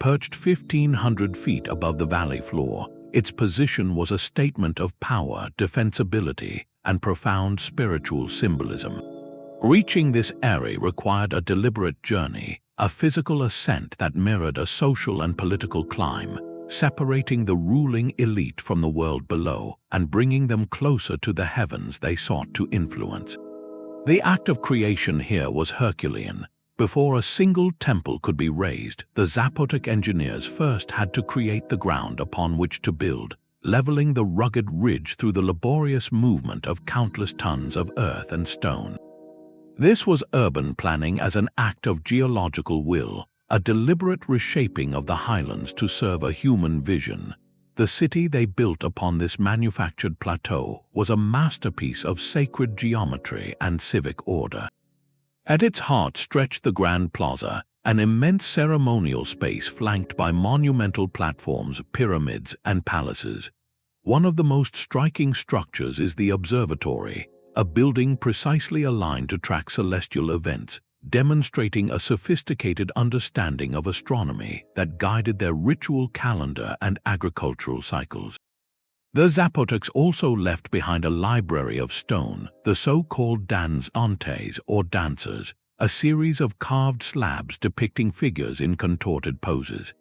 Perched 1,500 feet above the valley floor, its position was a statement of power, defensibility, and profound spiritual symbolism. Reaching this area required a deliberate journey, a physical ascent that mirrored a social and political climb, separating the ruling elite from the world below and bringing them closer to the heavens they sought to influence. The act of creation here was Herculean. Before a single temple could be raised, the Zapotec engineers first had to create the ground upon which to build, leveling the rugged ridge through the laborious movement of countless tons of earth and stone. This was urban planning as an act of geological will, a deliberate reshaping of the highlands to serve a human vision. The city they built upon this manufactured plateau was a masterpiece of sacred geometry and civic order. At its heart stretched the Grand Plaza, an immense ceremonial space flanked by monumental platforms, pyramids, and palaces. One of the most striking structures is the observatory, a building precisely aligned to track celestial events, demonstrating a sophisticated understanding of astronomy that guided their ritual calendar and agricultural cycles. The Zapotecs also left behind a library of stone, the so-called danzantes or dancers, a series of carved slabs depicting figures in contorted poses.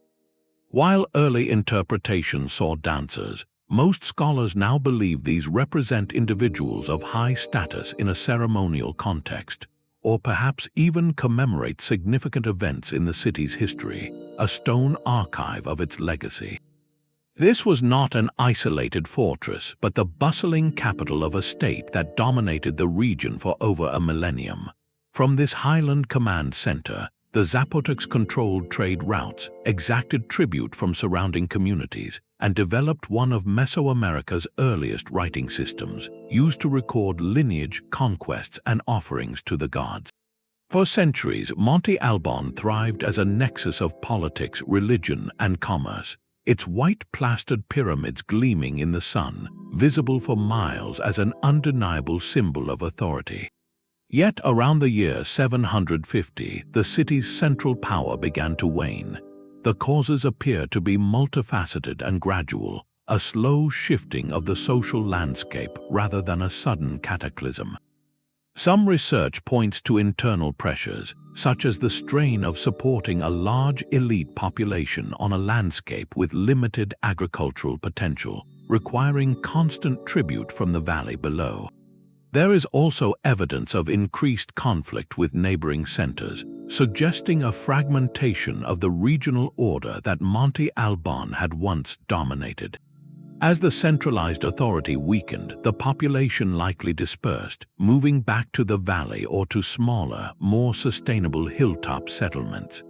While early interpretations saw dancers, most scholars now believe these represent individuals of high status in a ceremonial context, or perhaps even commemorate significant events in the city's history, a stone archive of its legacy. This was not an isolated fortress, but the bustling capital of a state that dominated the region for over a millennium. From this highland command center, the Zapotecs controlled trade routes, exacted tribute from surrounding communities, and developed one of Mesoamerica's earliest writing systems, used to record lineage, conquests, and offerings to the gods. For centuries, Monte Alban thrived as a nexus of politics, religion, and commerce, its white plastered pyramids gleaming in the sun, visible for miles as an undeniable symbol of authority. Yet around the year 750, the city's central power began to wane. The causes appear to be multifaceted and gradual, a slow shifting of the social landscape rather than a sudden cataclysm. Some research points to internal pressures, such as the strain of supporting a large elite population on a landscape with limited agricultural potential, requiring constant tribute from the valley below. There is also evidence of increased conflict with neighboring centers, suggesting a fragmentation of the regional order that Monte Alban had once dominated. As the centralized authority weakened, the population likely dispersed, moving back to the valley or to smaller, more sustainable hilltop settlements.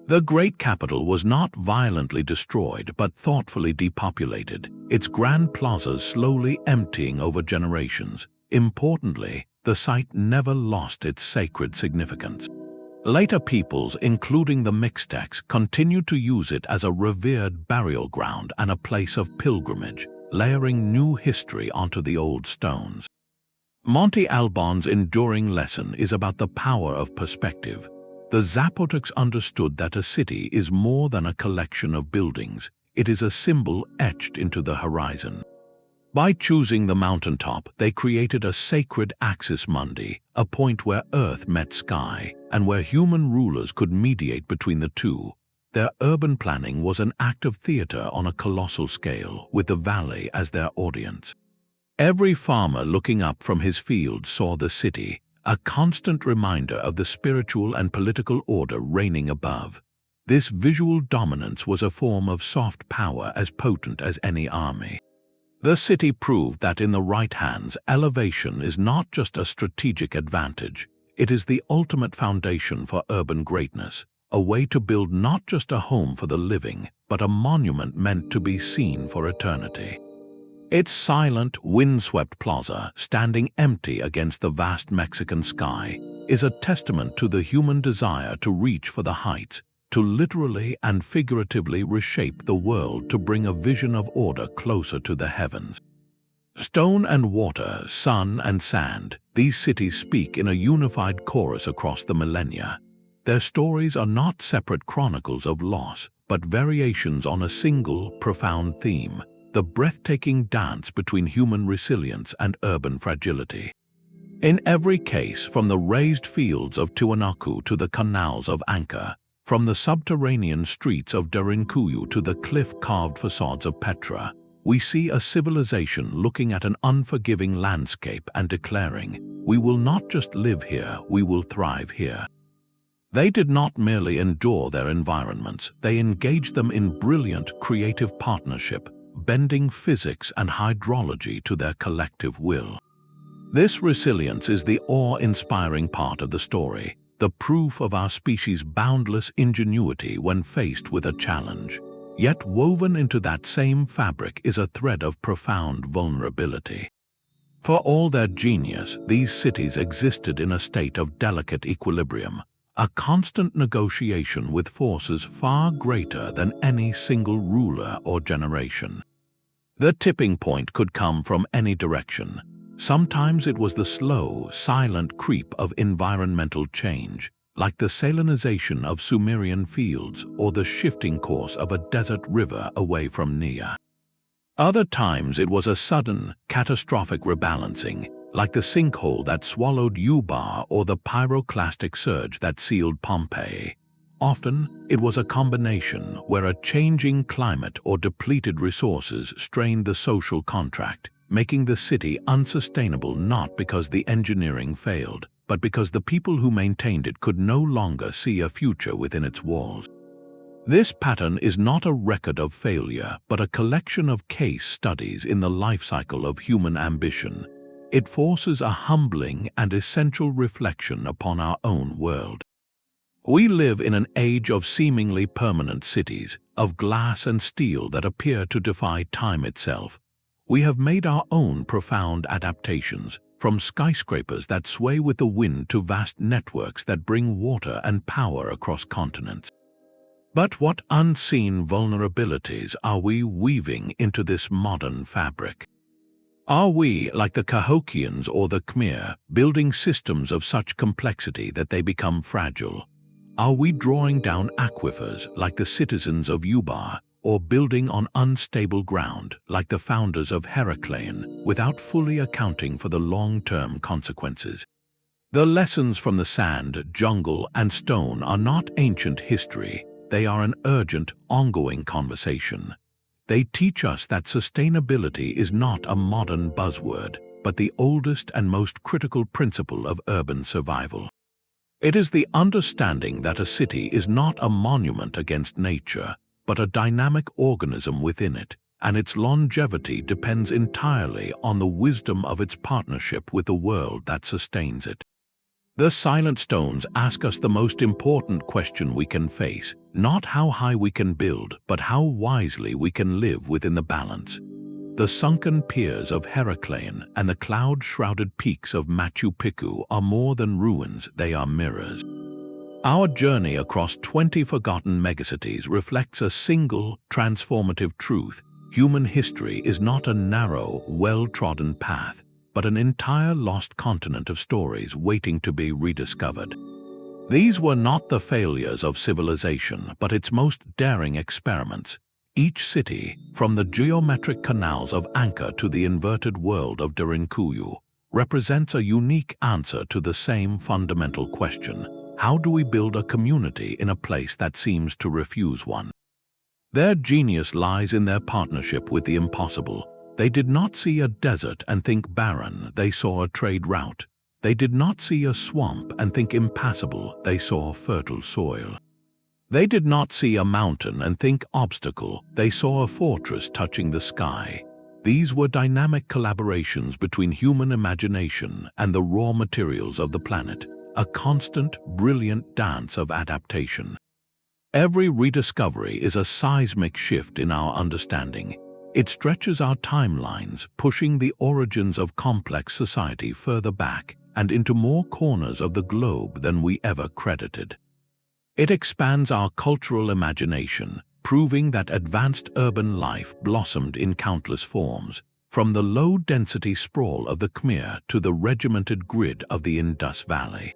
The great capital was not violently destroyed but thoughtfully depopulated, its grand plazas slowly emptying over generations. Importantly, the site never lost its sacred significance. Later peoples, including the Mixtecs, continued to use it as a revered burial ground and a place of pilgrimage, layering new history onto the old stones. Monte Alban's enduring lesson is about the power of perspective. The Zapotecs understood that a city is more than a collection of buildings, it is a symbol etched into the horizon. By choosing the mountaintop, they created a sacred axis mundi, a point where earth met sky, and where human rulers could mediate between the two. Their urban planning was an act of theater on a colossal scale, with the valley as their audience. Every farmer looking up from his field saw the city, a constant reminder of the spiritual and political order reigning above. This visual dominance was a form of soft power as potent as any army. The city proved that in the right hands, elevation is not just a strategic advantage, it is the ultimate foundation for urban greatness, a way to build not just a home for the living, but a monument meant to be seen for eternity. Its silent, windswept plaza, standing empty against the vast Mexican sky, is a testament to the human desire to reach for the heights, to literally and figuratively reshape the world to bring a vision of order closer to the heavens. Stone and water, sun and sand, these cities speak in a unified chorus across the millennia. Their stories are not separate chronicles of loss, but variations on a single, profound theme, the breathtaking dance between human resilience and urban fragility. In every case, from the raised fields of Tiwanaku to the canals of Angkor, from the subterranean streets of Derinkuyu to the cliff-carved facades of Petra, we see a civilization looking at an unforgiving landscape and declaring, "We will not just live here, we will thrive here." They did not merely endure their environments, they engaged them in brilliant, creative partnership, bending physics and hydrology to their collective will. This resilience is the awe-inspiring part of the story, the proof of our species' boundless ingenuity when faced with a challenge. Yet woven into that same fabric is a thread of profound vulnerability. For all their genius, these cities existed in a state of delicate equilibrium, a constant negotiation with forces far greater than any single ruler or generation. The tipping point could come from any direction. Sometimes it was the slow, silent creep of environmental change, like the salinization of Sumerian fields or the shifting course of a desert river away from Nia. Other times it was a sudden, catastrophic rebalancing, like the sinkhole that swallowed Ubar or the pyroclastic surge that sealed Pompeii. Often, it was a combination where a changing climate or depleted resources strained the social contract, making the city unsustainable not because the engineering failed, but because the people who maintained it could no longer see a future within its walls. This pattern is not a record of failure, but a collection of case studies in the life cycle of human ambition. It forces a humbling and essential reflection upon our own world. We live in an age of seemingly permanent cities, of glass and steel that appear to defy time itself. We have made our own profound adaptations, from skyscrapers that sway with the wind to vast networks that bring water and power across continents. But what unseen vulnerabilities are we weaving into this modern fabric? Are we, like the Cahokians or the Khmer, building systems of such complexity that they become fragile? Are we drawing down aquifers like the citizens of Ubar, or building on unstable ground like the founders of Heracleion, without fully accounting for the long-term consequences? The lessons from the sand, jungle, and stone are not ancient history. They are an urgent, ongoing conversation. They teach us that sustainability is not a modern buzzword, but the oldest and most critical principle of urban survival. It is the understanding that a city is not a monument against nature, but a dynamic organism within it, and its longevity depends entirely on the wisdom of its partnership with the world that sustains it. The silent stones ask us the most important question we can face, not how high we can build, but how wisely we can live within the balance. The sunken piers of Heracleion and the cloud-shrouded peaks of Machu Picchu are more than ruins, they are mirrors. Our journey across 20 forgotten megacities reflects a single, transformative truth. Human history is not a narrow, well-trodden path, but an entire lost continent of stories waiting to be rediscovered. These were not the failures of civilization, but its most daring experiments. Each city, from the geometric canals of Angkor to the inverted world of Derinkuyu, represents a unique answer to the same fundamental question: how do we build a community in a place that seems to refuse one? Their genius lies in their partnership with the impossible. They did not see a desert and think barren, they saw a trade route. They did not see a swamp and think impassable, they saw fertile soil. They did not see a mountain and think obstacle, they saw a fortress touching the sky. These were dynamic collaborations between human imagination and the raw materials of the planet, a constant, brilliant dance of adaptation. Every rediscovery is a seismic shift in our understanding. It stretches our timelines, pushing the origins of complex society further back and into more corners of the globe than we ever credited. It expands our cultural imagination, proving that advanced urban life blossomed in countless forms, from the low-density sprawl of the Khmer to the regimented grid of the Indus Valley.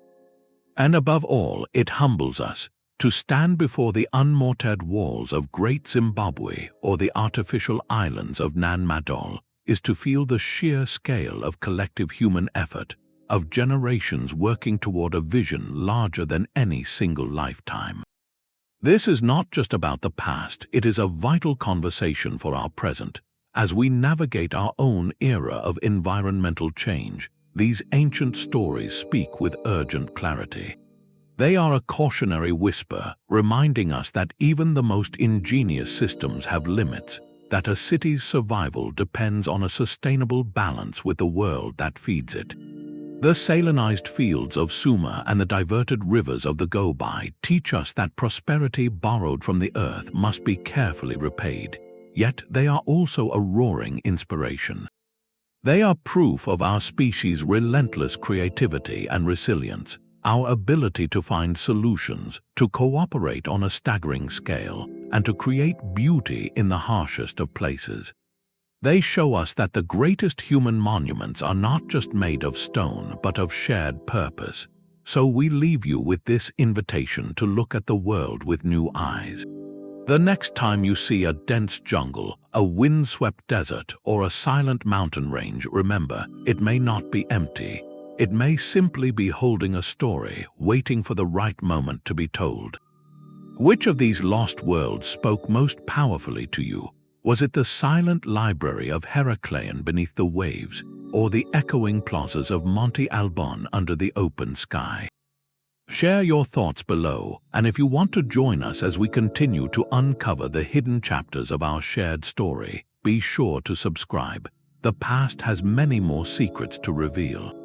And above all, it humbles us. To stand before the unmortared walls of Great Zimbabwe or the artificial islands of Nan Madol is to feel the sheer scale of collective human effort, of generations working toward a vision larger than any single lifetime. This is not just about the past, it is a vital conversation for our present. As we navigate our own era of environmental change, these ancient stories speak with urgent clarity. They are a cautionary whisper, reminding us that even the most ingenious systems have limits, that a city's survival depends on a sustainable balance with the world that feeds it. The salinized fields of Suma and the diverted rivers of the Gobi teach us that prosperity borrowed from the earth must be carefully repaid, yet they are also a roaring inspiration. They are proof of our species' relentless creativity and resilience, our ability to find solutions, to cooperate on a staggering scale, and to create beauty in the harshest of places. They show us that the greatest human monuments are not just made of stone, but of shared purpose. So we leave you with this invitation to look at the world with new eyes. The next time you see a dense jungle, a windswept desert, or a silent mountain range, remember, it may not be empty. It may simply be holding a story, waiting for the right moment to be told. Which of these lost worlds spoke most powerfully to you? Was it the silent library of Heracleion beneath the waves, or the echoing plazas of Monte Albon under the open sky? Share your thoughts below, and if you want to join us as we continue to uncover the hidden chapters of our shared story, be sure to subscribe. The past has many more secrets to reveal.